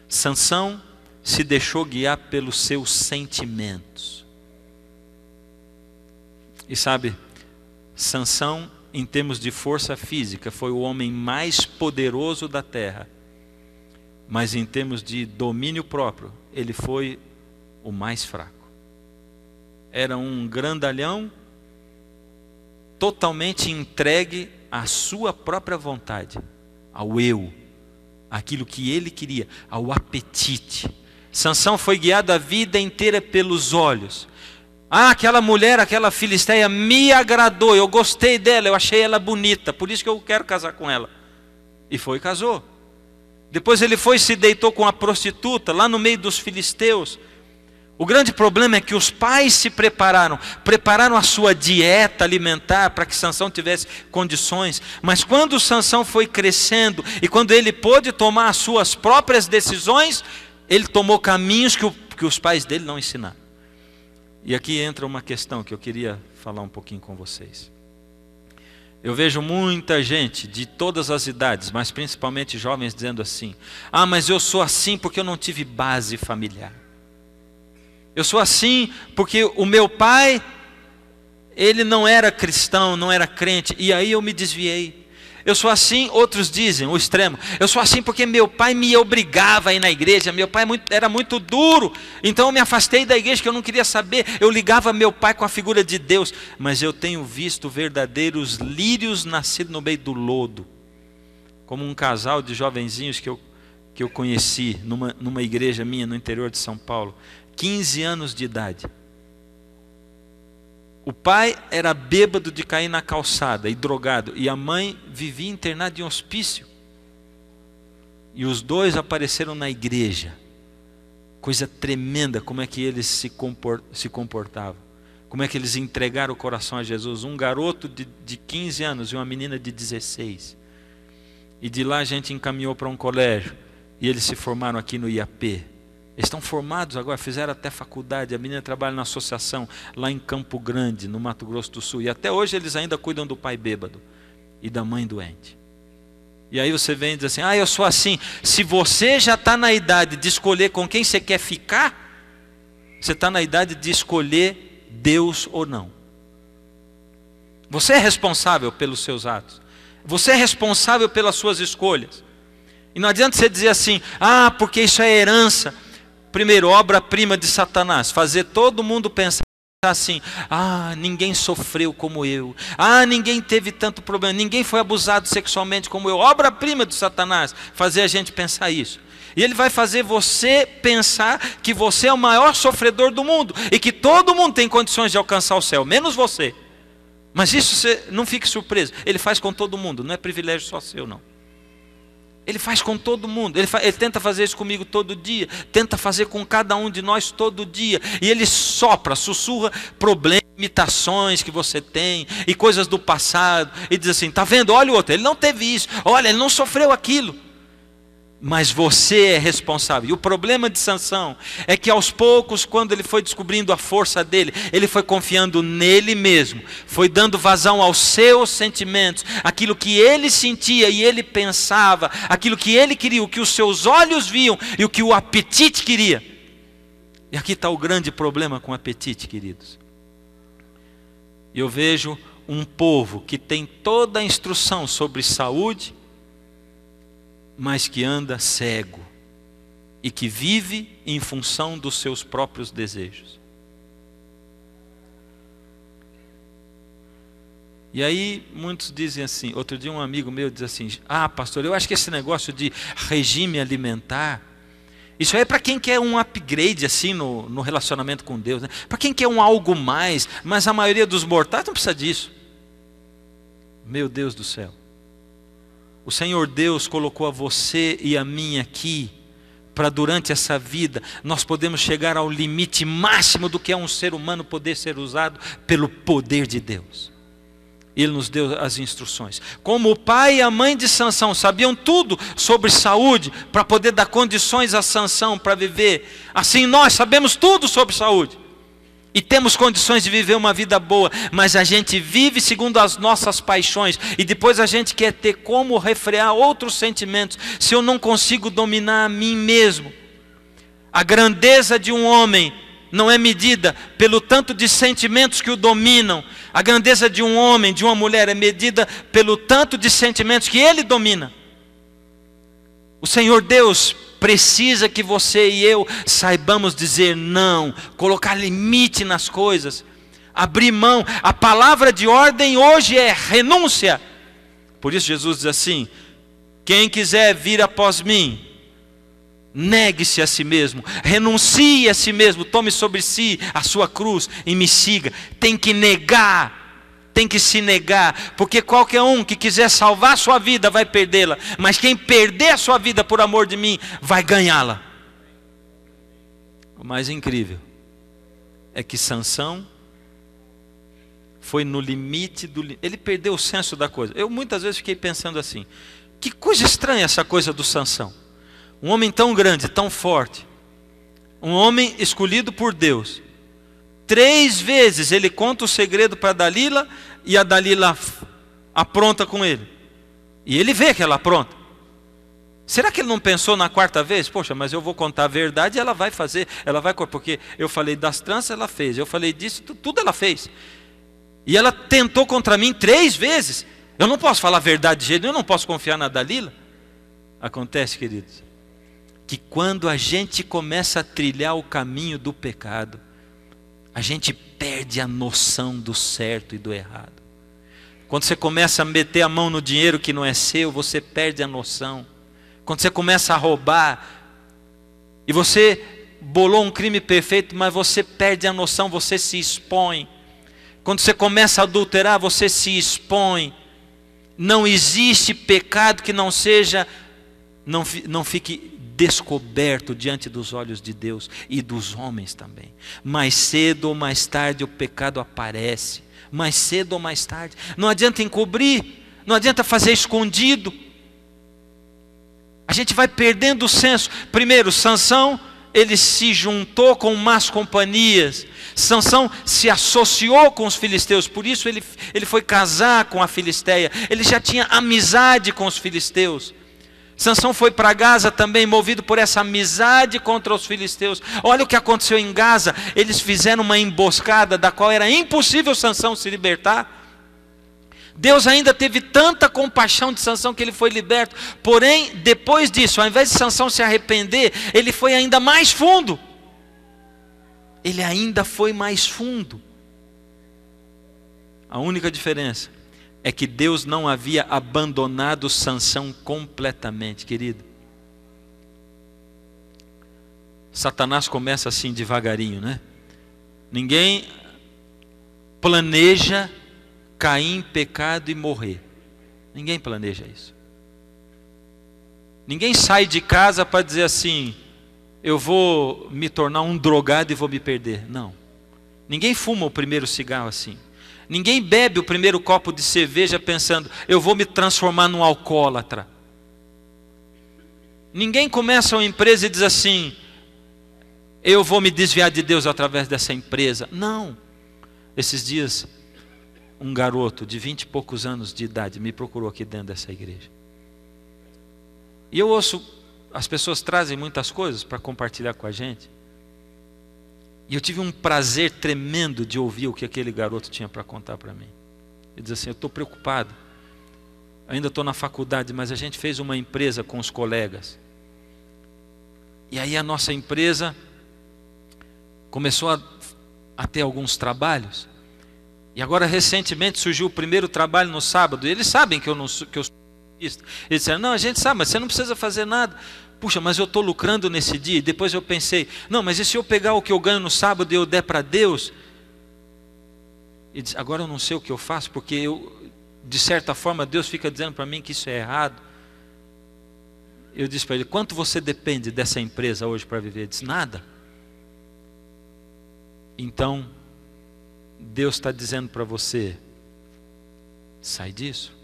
Sansão se deixou guiar pelos seus sentimentos. E sabe, Sansão, em termos de força física, foi o homem mais poderoso da terra. Mas em termos de domínio próprio, ele foi o mais fraco. Era um grandalhão, totalmente entregue à sua própria vontade, ao eu, aquilo que ele queria, ao apetite. Sansão foi guiado a vida inteira pelos olhos. Ah, aquela mulher, aquela filisteia me agradou, eu gostei dela, eu achei ela bonita, por isso que eu quero casar com ela. E foi e casou. Depois ele foi e se deitou com a prostituta, lá no meio dos filisteus. O grande problema é que os pais se prepararam a sua dieta alimentar para que Sansão tivesse condições. Mas quando Sansão foi crescendo e quando ele pôde tomar as suas próprias decisões, ele tomou caminhos que porque os pais dele não ensinaram. E aqui entra uma questão que eu queria falar um pouquinho com vocês. Eu vejo muita gente de todas as idades, mas principalmente jovens, dizendo assim: ah, mas eu sou assim porque eu não tive base familiar. Eu sou assim porque o meu pai, ele não era cristão, não era crente, e aí eu me desviei. Eu sou assim, outros dizem, o extremo, eu sou assim porque meu pai me obrigava a ir na igreja, meu pai era muito duro, então eu me afastei da igreja, que eu não queria saber, eu ligava meu pai com a figura de Deus. Mas eu tenho visto verdadeiros lírios nascidos no meio do lodo, como um casal de jovenzinhos que eu conheci numa igreja minha no interior de São Paulo, 15 anos de idade. O pai era bêbado de cair na calçada e drogado, e a mãe vivia internada em hospício. E os dois apareceram na igreja. Coisa tremenda como é que eles se comportavam. Como é que eles entregaram o coração a Jesus. Um garoto de 15 anos e uma menina de 16. E de lá a gente encaminhou para um colégio. E eles se formaram aqui no IAP. Eles estão formados agora, fizeram até faculdade. A menina trabalha na associação lá em Campo Grande, no Mato Grosso do Sul. E até hoje eles ainda cuidam do pai bêbado e da mãe doente. E aí você vem e diz assim: ah, eu sou assim. Se você já está na idade de escolher com quem você quer ficar, você está na idade de escolher Deus ou não. Você é responsável pelos seus atos. Você é responsável pelas suas escolhas. E não adianta você dizer assim: ah, porque isso é herança. Primeiro, obra-prima de Satanás, fazer todo mundo pensar assim: ah, ninguém sofreu como eu, ah, ninguém teve tanto problema, ninguém foi abusado sexualmente como eu. Obra-prima de Satanás, fazer a gente pensar isso. E ele vai fazer você pensar que você é o maior sofredor do mundo e que todo mundo tem condições de alcançar o céu, menos você. Mas isso você não fique surpreso, ele faz com todo mundo, não é privilégio só seu não. Ele faz com todo mundo, ele tenta fazer isso comigo todo dia, tenta fazer com cada um de nós todo dia, e ele sopra, sussurra problemas, limitações que você tem, e coisas do passado, e diz assim: está vendo, olha o outro, ele não teve isso, olha, ele não sofreu aquilo. Mas você é responsável. E o problema de Sansão é que aos poucos, quando ele foi descobrindo a força dele, ele foi confiando nele mesmo, foi dando vazão aos seus sentimentos, aquilo que ele sentia e ele pensava, aquilo que ele queria, o que os seus olhos viam e o que o apetite queria. E aqui está o grande problema com o apetite, queridos. Eu vejo um povo que tem toda a instrução sobre saúde, mas que anda cego e que vive em função dos seus próprios desejos. E aí muitos dizem assim, outro dia um amigo meu diz assim: ah, pastor, eu acho que esse negócio de regime alimentar, isso aí é para quem quer um upgrade assim no relacionamento com Deus, né? Para quem quer um algo mais, mas a maioria dos mortais não precisa disso. Meu Deus do céu. O Senhor Deus colocou a você e a mim aqui, para durante essa vida, nós podemos chegar ao limite máximo do que é um ser humano poder ser usado pelo poder de Deus. Ele nos deu as instruções. Como o pai e a mãe de Sansão sabiam tudo sobre saúde, para poder dar condições a Sansão para viver, assim nós sabemos tudo sobre saúde. E temos condições de viver uma vida boa, mas a gente vive segundo as nossas paixões, e depois a gente quer ter como refrear outros sentimentos, se eu não consigo dominar a mim mesmo. A grandeza de um homem não é medida pelo tanto de sentimentos que o dominam. A grandeza de um homem, de uma mulher, é medida pelo tanto de sentimentos que ele domina. O Senhor Deus precisa que você e eu saibamos dizer não, colocar limite nas coisas, abrir mão. A palavra de ordem hoje é renúncia. Por isso Jesus diz assim: quem quiser vir após mim, negue-se a si mesmo, renuncie a si mesmo, tome sobre si a sua cruz e me siga. Tem que negar. Tem que se negar, porque qualquer um que quiser salvar a sua vida vai perdê-la, mas quem perder a sua vida por amor de mim, vai ganhá-la. O mais incrível é que Sansão foi no limite ele perdeu o senso da coisa. Eu muitas vezes fiquei pensando assim: que coisa estranha essa coisa do Sansão. Um homem tão grande, tão forte, um homem escolhido por Deus. 3 vezes ele conta o segredo para Dalila e a Dalila apronta com ele. E ele vê que ela apronta. Será que ele não pensou na 4ª vez? Poxa, mas eu vou contar a verdade e ela vai fazer, porque eu falei das tranças, ela fez. Eu falei disso, tudo ela fez. E ela tentou contra mim 3 vezes. Eu não posso falar a verdade de jeito nenhum, eu não posso confiar na Dalila. Acontece, queridos, que quando a gente começa a trilhar o caminho do pecado, a gente perde a noção do certo e do errado. Quando você começa a meter a mão no dinheiro que não é seu, você perde a noção. Quando você começa a roubar, e você bolou um crime perfeito, mas você perde a noção, você se expõe. Quando você começa a adulterar, você se expõe. Não existe pecado que não seja, não fique descoberto diante dos olhos de Deus e dos homens também. Mais cedo ou mais tarde o pecado aparece. Mais cedo ou mais tarde. Não adianta encobrir, não adianta fazer escondido. A gente vai perdendo o senso. Primeiro, Sansão, ele se juntou com más companhias. Sansão se associou com os filisteus, por isso ele foi casar com a filisteia. Ele já tinha amizade com os filisteus. Sansão foi para Gaza também, movido por essa amizade contra os filisteus. Olha o que aconteceu em Gaza. Eles fizeram uma emboscada da qual era impossível Sansão se libertar. Deus ainda teve tanta compaixão de Sansão que ele foi liberto. Porém, depois disso, ao invés de Sansão se arrepender, ele foi ainda mais fundo. Ele ainda foi mais fundo. A única diferença é que Deus não havia abandonado Sansão completamente, querido. Satanás começa assim devagarinho, né? Ninguém planeja cair em pecado e morrer. Ninguém planeja isso. Ninguém sai de casa para dizer assim: eu vou me tornar um drogado e vou me perder. Não. Ninguém fuma o primeiro cigarro assim. Ninguém bebe o primeiro copo de cerveja pensando: eu vou me transformar num alcoólatra. Ninguém começa uma empresa e diz assim: eu vou me desviar de Deus através dessa empresa. Não. Esses dias, um garoto de 20 e poucos anos de idade me procurou aqui dentro dessa igreja. E eu ouço, as pessoas trazem muitas coisas para compartilhar com a gente. E eu tive um prazer tremendo de ouvir o que aquele garoto tinha para contar para mim. Ele diz assim: eu estou preocupado, ainda estou na faculdade, mas a gente fez uma empresa com os colegas. E aí a nossa empresa começou a ter alguns trabalhos. E agora recentemente surgiu o primeiro trabalho no sábado. E eles sabem que eu sou artista. Eles disseram: não, a gente sabe, mas você não precisa fazer nada. Puxa, mas eu estou lucrando nesse dia. E depois eu pensei: não, mas e se eu pegar o que eu ganho no sábado e eu der para Deus? E disse: agora eu não sei o que eu faço, porque de certa forma Deus fica dizendo para mim que isso é errado. Eu disse para ele: quanto você depende dessa empresa hoje para viver? Ele disse: nada. Então Deus está dizendo para você: sai disso.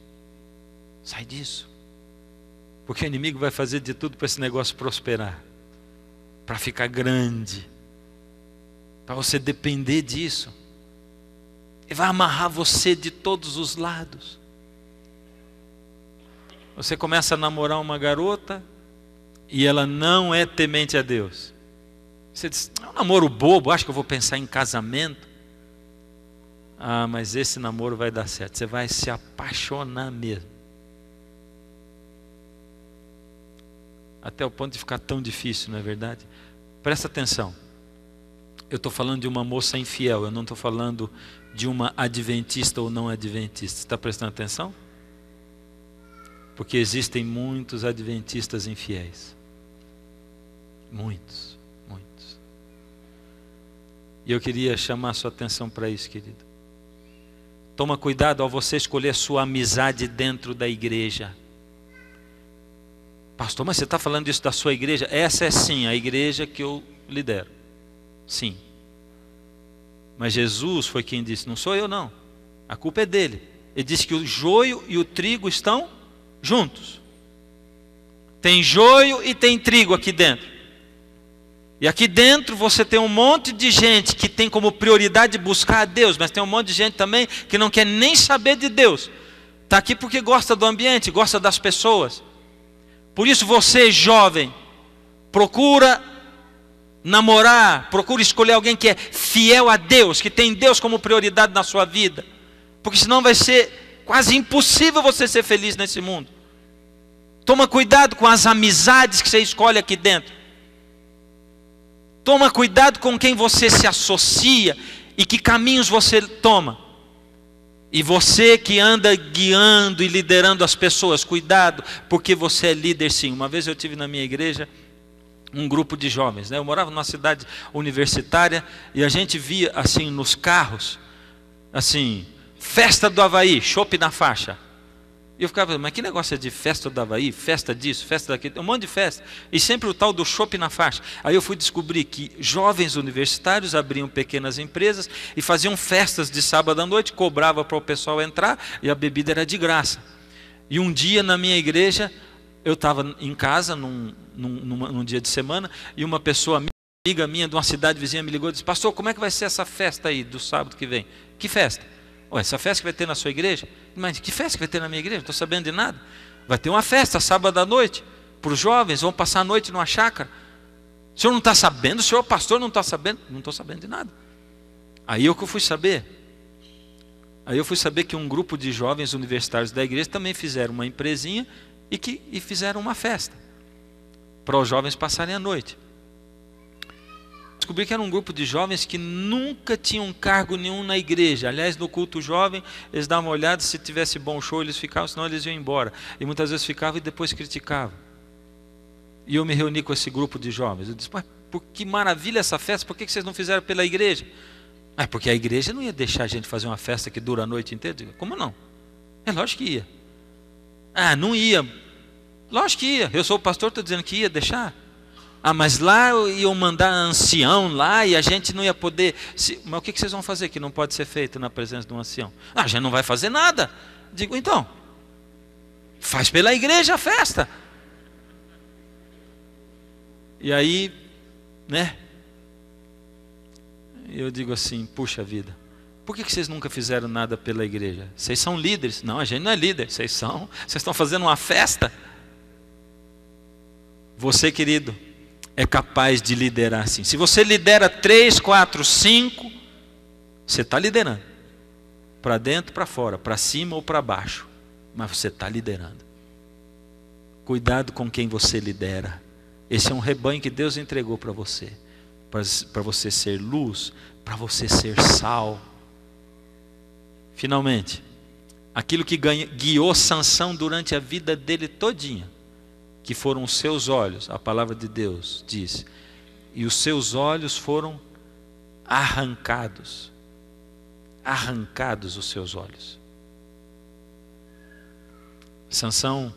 Sai disso. Porque o inimigo vai fazer de tudo para esse negócio prosperar, para ficar grande, para você depender disso. Ele vai amarrar você de todos os lados. Você começa a namorar uma garota e ela não é temente a Deus. Você diz: é um namoro bobo, acho que eu vou pensar em casamento. Ah, mas esse namoro vai dar certo. Você vai se apaixonar mesmo. Até o ponto de ficar tão difícil, não é verdade? Presta atenção. Eu estou falando de uma moça infiel, eu não estou falando de uma adventista ou não adventista. Está prestando atenção? Porque existem muitos adventistas infiéis. Muitos, muitos. E eu queria chamar a sua atenção para isso, querido. Toma cuidado ao você escolher sua amizade dentro da igreja. Pastor, mas você está falando isso da sua igreja? Essa é sim a igreja que eu lidero. Sim. Mas Jesus foi quem disse: não sou eu não. A culpa é dele. Ele disse que o joio e o trigo estão juntos. Tem joio e tem trigo aqui dentro. E aqui dentro você tem um monte de gente que tem como prioridade buscar a Deus, mas tem um monte de gente também que não quer nem saber de Deus. Está aqui porque gosta do ambiente, gosta das pessoas. Por isso você, jovem, procura namorar, procura escolher alguém que é fiel a Deus, que tem Deus como prioridade na sua vida. Porque senão vai ser quase impossível você ser feliz nesse mundo. Toma cuidado com as amizades que você escolhe aqui dentro. Toma cuidado com quem você se associa e que caminhos você toma. E você que anda guiando e liderando as pessoas, cuidado, porque você é líder sim. Uma vez eu tive na minha igreja um grupo de jovens, né? Eu morava numa cidade universitária e a gente via assim nos carros, assim, festa do Havaí, chopp na faixa. E eu ficava, mas que negócio é de festa do Havaí, festa disso, festa daquilo, um monte de festa. E sempre o tal do chopp na faixa. Aí eu fui descobrir que jovens universitários abriam pequenas empresas e faziam festas de sábado à noite, cobrava para o pessoal entrar e a bebida era de graça. E um dia na minha igreja, eu estava em casa num dia de semana e uma pessoa, amiga minha de uma cidade vizinha, me ligou e disse, pastor, como é que vai ser essa festa aí do sábado que vem? Que festa? Ué, essa festa que vai ter na sua igreja? Mas que festa que vai ter na minha igreja? Não estou sabendo de nada. Vai ter uma festa sábado à noite, para os jovens, vão passar a noite numa chácara. O senhor não está sabendo? O senhor pastor não está sabendo? Não estou sabendo de nada. Aí eu que fui saber. Aí eu fui saber que um grupo de jovens universitários da igreja também fizeram uma empresinha e fizeram uma festa para os jovens passarem a noite. Descobri que era um grupo de jovens que nunca tinham cargo nenhum na igreja. Aliás, no culto jovem, eles davam uma olhada, se tivesse bom show, eles ficavam, senão eles iam embora. E muitas vezes ficavam e depois criticavam. E eu me reuni com esse grupo de jovens. Eu disse, mas que maravilha essa festa, por que vocês não fizeram pela igreja? Ah, porque a igreja não ia deixar a gente fazer uma festa que dura a noite inteira. Eu digo, como não? É lógico que ia. Ah, não ia. Lógico que ia. Eu sou o pastor, estou dizendo que ia deixar. Ah, mas lá iam mandar ancião lá e a gente não ia poder... Mas o que vocês vão fazer que não pode ser feito na presença de um ancião? Ah, a gente não vai fazer nada. Digo, então, faz pela igreja a festa. E aí, né? Eu digo assim, puxa vida, por que vocês nunca fizeram nada pela igreja? Vocês são líderes. Não, a gente não é líder, vocês estão fazendo uma festa. Você, querido, é capaz de liderar assim. Se você lidera 3, 4, 5, você está liderando. Para dentro, para fora, para cima ou para baixo. Mas você está liderando. Cuidado com quem você lidera. Esse é um rebanho que Deus entregou para você. Para você ser luz, para você ser sal. Finalmente, aquilo que guiou Sansão durante a vida dele todinha, que foram os seus olhos, a palavra de Deus diz, e os seus olhos foram arrancados. Arrancados os seus olhos. Sansão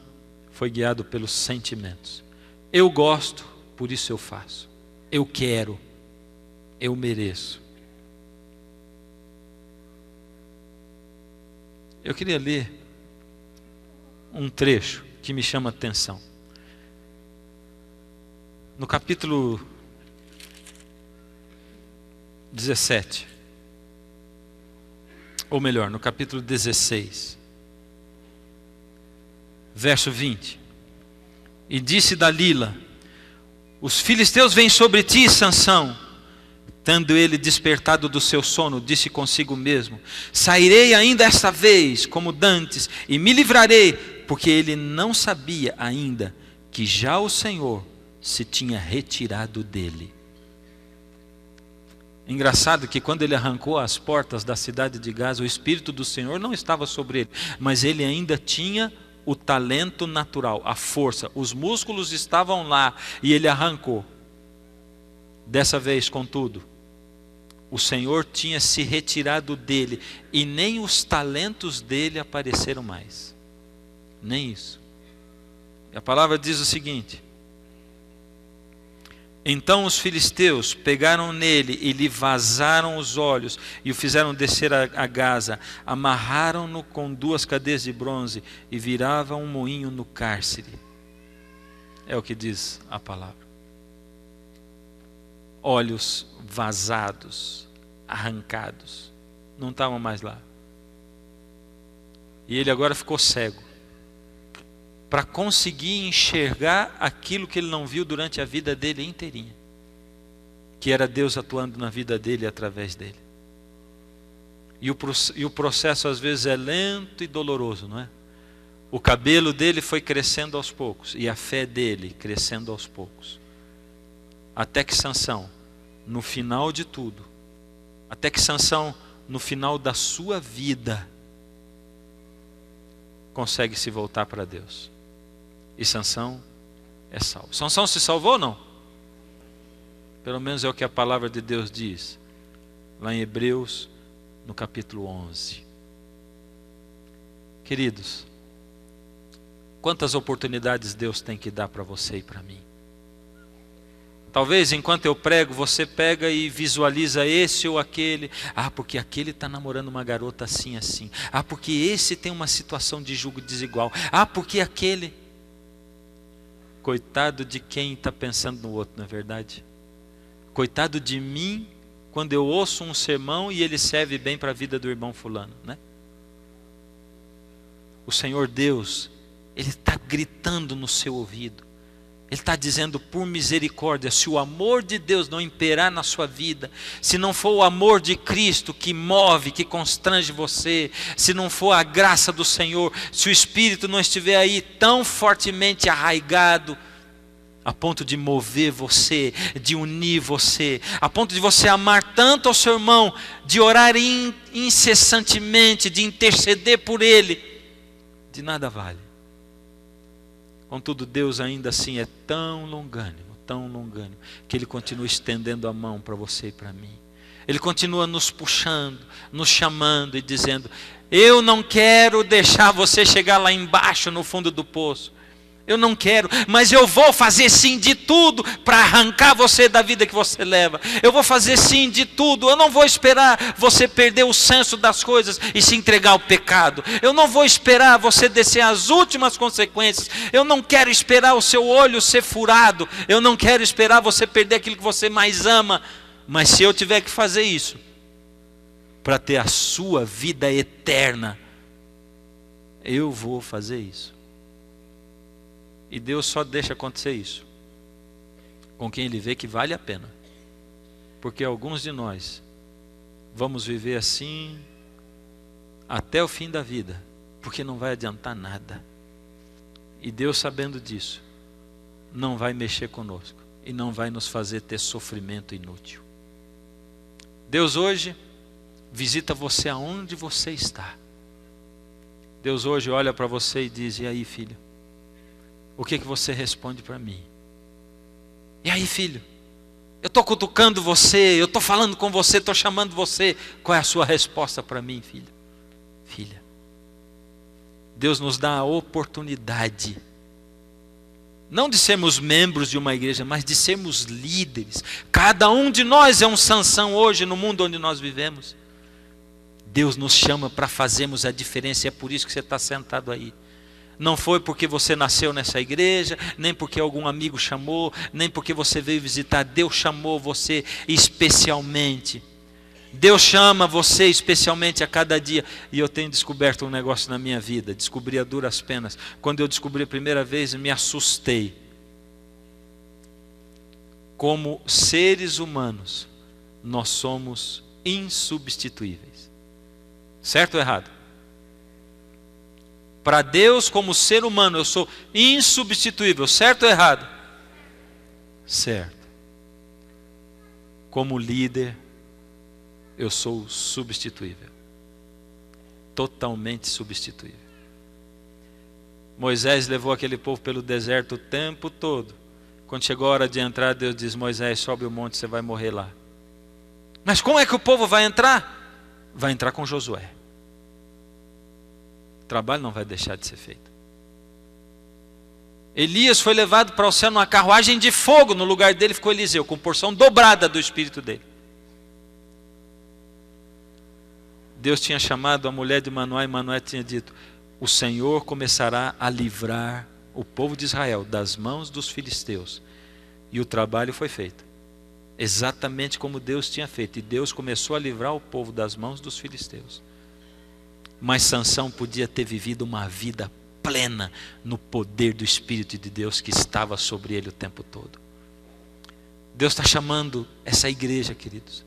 foi guiado pelos sentimentos. Eu gosto, por isso eu faço. Eu quero, eu mereço. Eu queria ler um trecho que me chama a atenção. No capítulo 17, ou melhor, no capítulo 16, verso 20. E disse Dalila, os filisteus vêm sobre ti, Sansão. Tendo ele despertado do seu sono, disse consigo mesmo, sairei ainda esta vez, como dantes, e me livrarei, porque ele não sabia ainda que já o Senhor se tinha retirado dele. Engraçado que quando ele arrancou as portas da cidade de Gaza, o Espírito do Senhor não estava sobre ele, mas ele ainda tinha o talento natural, a força, os músculos estavam lá e ele arrancou. Dessa vez, contudo, o Senhor tinha se retirado dele e nem os talentos dele apareceram mais. Nem isso. E a palavra diz o seguinte: então os filisteus pegaram nele e lhe vazaram os olhos e o fizeram descer a Gaza, amarraram-no com 2 cadeias de bronze e viravam um moinho no cárcere. É o que diz a palavra. olhos vazados, arrancados, não estavam mais lá. E ele agora ficou cego, para conseguir enxergar aquilo que ele não viu durante a vida dele inteirinha, que era Deus atuando na vida dele e através dele. E o processo às vezes é lento e doloroso, não é? O cabelo dele foi crescendo aos poucos, e a fé dele crescendo aos poucos. Até que Sansão, no final de tudo, até que Sansão, no final da sua vida, consegue se voltar para Deus. E Sansão é salvo. Sansão se salvou ou não? Pelo menos é o que a palavra de Deus diz, lá em Hebreus, no capítulo 11. Queridos, quantas oportunidades Deus tem que dar para você e para mim? Talvez enquanto eu prego, você pega e visualiza esse ou aquele. Ah, porque aquele está namorando uma garota assim, assim. Ah, porque esse tem uma situação de julgo desigual. Ah, porque aquele... Coitado de quem está pensando no outro, não é verdade? Coitado de mim, quando eu ouço um sermão e ele serve bem para a vida do irmão fulano, né? O Senhor Deus, Ele está gritando no seu ouvido. Ele está dizendo, por misericórdia, se o amor de Deus não imperar na sua vida, se não for o amor de Cristo que move, que constrange você, se não for a graça do Senhor, se o Espírito não estiver aí tão fortemente arraigado, a ponto de mover você, de unir você, a ponto de você amar tanto ao seu irmão, de orar incessantemente, de interceder por ele, de nada vale. Contudo, Deus ainda assim é tão longânimo, que Ele continua estendendo a mão para você e para mim. Ele continua nos puxando, nos chamando e dizendo, eu não quero deixar você chegar lá embaixo no fundo do poço. Eu não quero, mas eu vou fazer sim de tudo para arrancar você da vida que você leva. Eu vou fazer sim de tudo. Eu não vou esperar você perder o senso das coisas e se entregar ao pecado. Eu não vou esperar você descer as últimas consequências. Eu não quero esperar o seu olho ser furado. Eu não quero esperar você perder aquilo que você mais ama. Mas se eu tiver que fazer isso para ter a sua vida eterna, eu vou fazer isso. E Deus só deixa acontecer isso com quem Ele vê que vale a pena. Porque alguns de nós vamos viver assim até o fim da vida, porque não vai adiantar nada. E Deus, sabendo disso, não vai mexer conosco e não vai nos fazer ter sofrimento inútil. Deus hoje visita você aonde você está. Deus hoje olha para você e diz, e aí, filho? O que você responde para mim? E aí, filho? Eu estou cutucando você, eu estou falando com você, estou chamando você. Qual é a sua resposta para mim, filho? Filha. Deus nos dá a oportunidade, não de sermos membros de uma igreja, mas de sermos líderes. Cada um de nós é um Sansão hoje no mundo onde nós vivemos. Deus nos chama para fazermos a diferença, e é por isso que você está sentado aí. Não foi porque você nasceu nessa igreja, nem porque algum amigo chamou, nem porque você veio visitar. Deus chamou você especialmente. Deus chama você especialmente a cada dia. E eu tenho descoberto um negócio na minha vida. Descobri a duras penas. Quando eu descobri a primeira vez, me assustei. Como seres humanos, nós somos insubstituíveis. Certo ou errado? Para Deus, como ser humano, eu sou insubstituível. Certo ou errado? Certo. Como líder, eu sou substituível. Totalmente substituível. Moisés levou aquele povo pelo deserto o tempo todo. Quando chegou a hora de entrar, Deus diz, Moisés, sobe o monte, você vai morrer lá. Mas como é que o povo vai entrar? Vai entrar com Josué. O trabalho não vai deixar de ser feito. Elias foi levado para o céu numa carruagem de fogo. No lugar dele ficou Eliseu, com porção dobrada do espírito dele. Deus tinha chamado a mulher de Manoá, e Manoá tinha dito, o Senhor começará a livrar o povo de Israel das mãos dos filisteus. E o trabalho foi feito. exatamente como Deus tinha feito. E Deus começou a livrar o povo das mãos dos filisteus. Mas Sansão podia ter vivido uma vida plena no poder do Espírito de Deus que estava sobre ele o tempo todo. Deus está chamando essa igreja, queridos.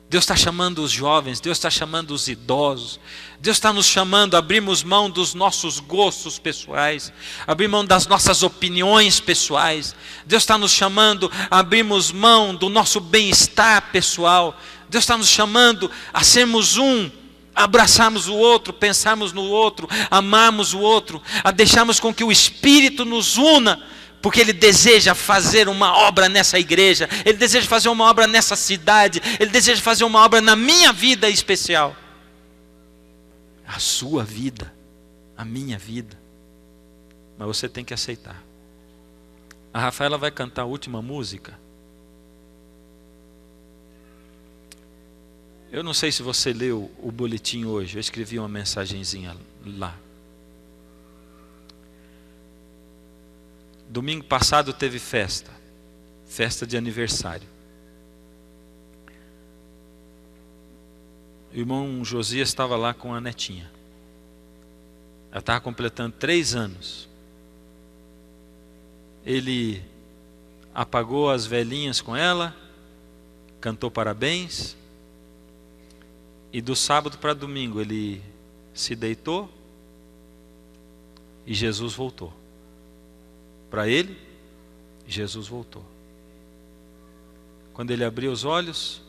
Deus está chamando os jovens, Deus está chamando os idosos, Deus está nos chamando a abrirmos mão dos nossos gostos pessoais, abrir mão das nossas opiniões pessoais. Deus está nos chamando a abrirmos mão do nosso bem-estar pessoal. Deus está nos chamando a sermos um, a abraçarmos o outro, pensarmos no outro, amarmos o outro, a deixarmos com que o Espírito nos una, porque Ele deseja fazer uma obra nessa igreja, Ele deseja fazer uma obra nessa cidade, Ele deseja fazer uma obra na minha vida especial. A sua vida, a minha vida. Mas você tem que aceitar. A Rafaela vai cantar a última música. Eu não sei se você leu o boletim hoje, eu escrevi uma mensagenzinha lá. Domingo passado teve festa de aniversário. O irmão Josias estava lá com a netinha. Ela estava completando 3 anos. Ele apagou as velhinhas com ela, cantou parabéns, e do sábado para domingo ele se deitou e Jesus voltou. Para ele, Jesus voltou. Quando ele abrir os olhos,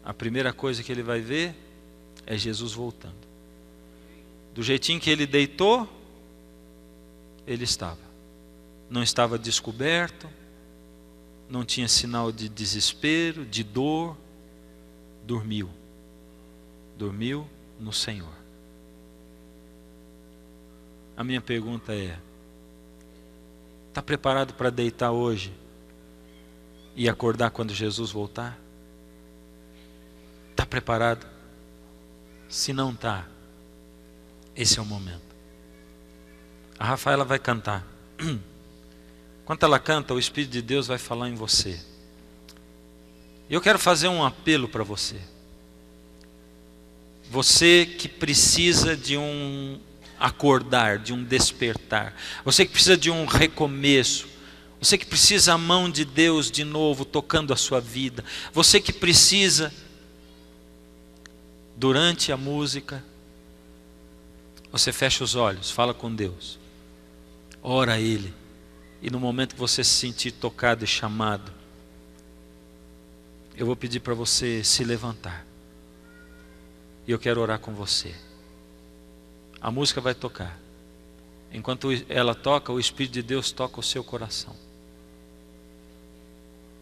a primeira coisa que ele vai ver é Jesus voltando. Do jeitinho que ele deitou, ele estava. Não estava descoberto, não tinha sinal de desespero, de dor. Dormiu. Dormiu no Senhor. A minha pergunta é: está preparado para deitar hoje e acordar quando Jesus voltar? Está preparado? Se não está, esse é o momento. A Rafaela vai cantar. Enquanto ela canta, o Espírito de Deus vai falar em você. Eu quero fazer um apelo para você. Você que precisa de um acordar, de um despertar. Você que precisa de um recomeço. Você que precisa a mão de Deus de novo tocando a sua vida. Você que precisa, durante a música, você fecha os olhos, fala com Deus, ora a Ele, e no momento que você se sentir tocado e chamado, eu vou pedir para você se levantar, e eu quero orar com você. A música vai tocar. Enquanto ela toca, o Espírito de Deus toca o seu coração.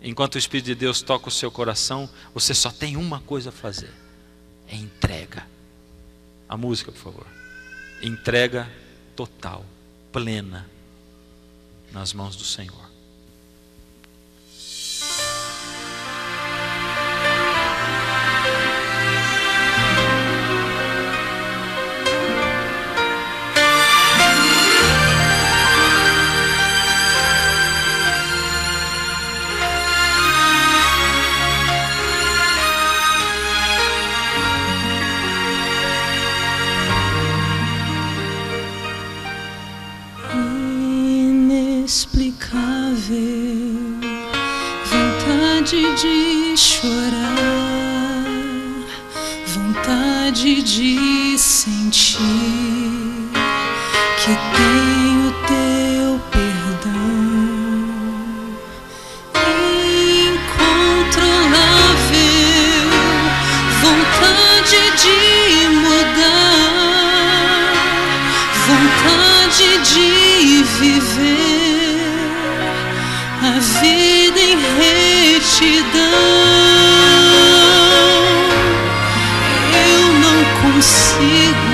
Enquanto o Espírito de Deus toca o seu coração, você só tem uma coisa a fazer: é entrega. A música, por favor. Entrega total, plena, nas mãos do Senhor. Vontade de chorar, vontade de sentir que tenho teu perdão, incontrolável, vontade de mudar, vontade de viver a vida em retidão. Eu não consigo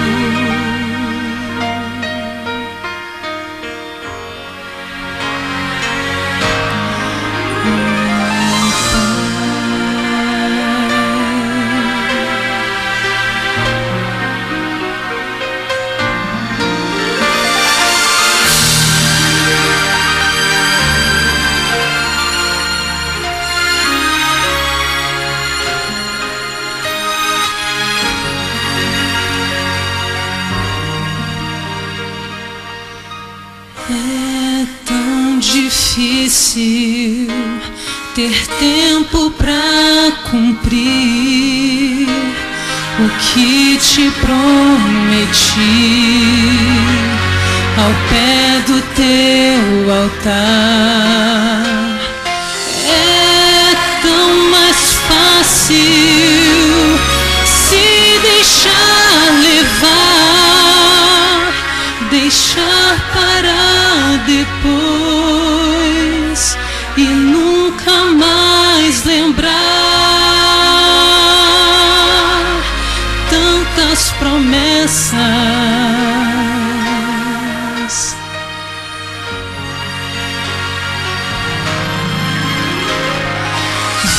ter tempo pra cumprir o que te prometi ao pé do teu altar. É tão mais fácil se deixar levar, deixar para depois e nunca mais lembrar tantas promessas.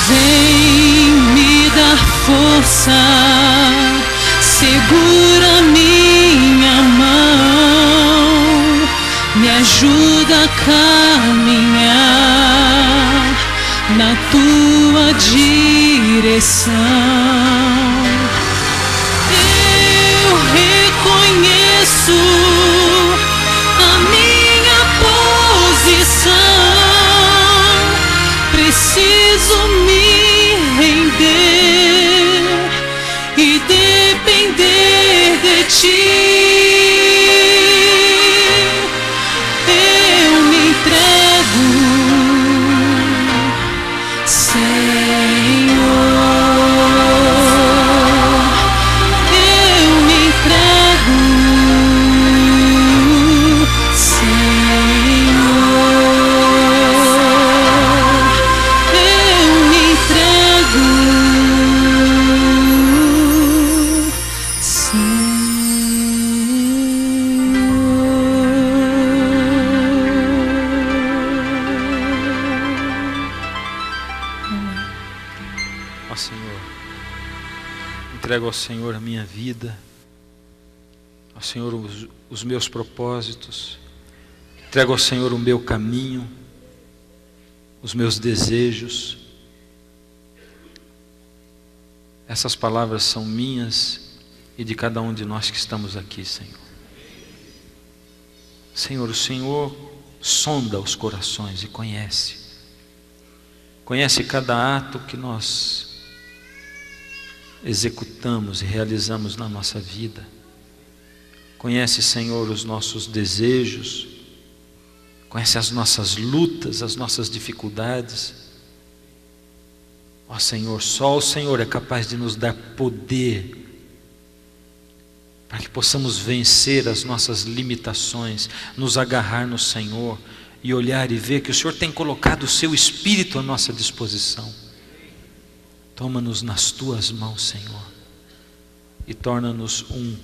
Vem me dar força, segura minha mão, me ajuda a caminhar na tua direção. Eu reconheço a minha posição, preciso me render e depender de ti. Eu me entrego, Senhor. Eu me entrego, Senhor. Eu me entrego, Ó Senhor, entrego ao Senhor a minha vida, ao Senhor os meus propósitos, entrego ao Senhor o meu caminho, os meus desejos. Essas palavras são minhas e de cada um de nós que estamos aqui, Senhor. Senhor, o Senhor sonda os corações e conhece cada ato que nós executamos e realizamos na nossa vida. Conhece, Senhor, os nossos desejos, conhece as nossas lutas, as nossas dificuldades. Ó Senhor, só o Senhor é capaz de nos dar poder para que possamos vencer as nossas limitações, nos agarrar no Senhor e olhar e ver que o Senhor tem colocado o seu Espírito à nossa disposição. Toma-nos nas tuas mãos, Senhor, e torna-nos um,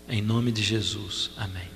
em nome de Jesus. Amém.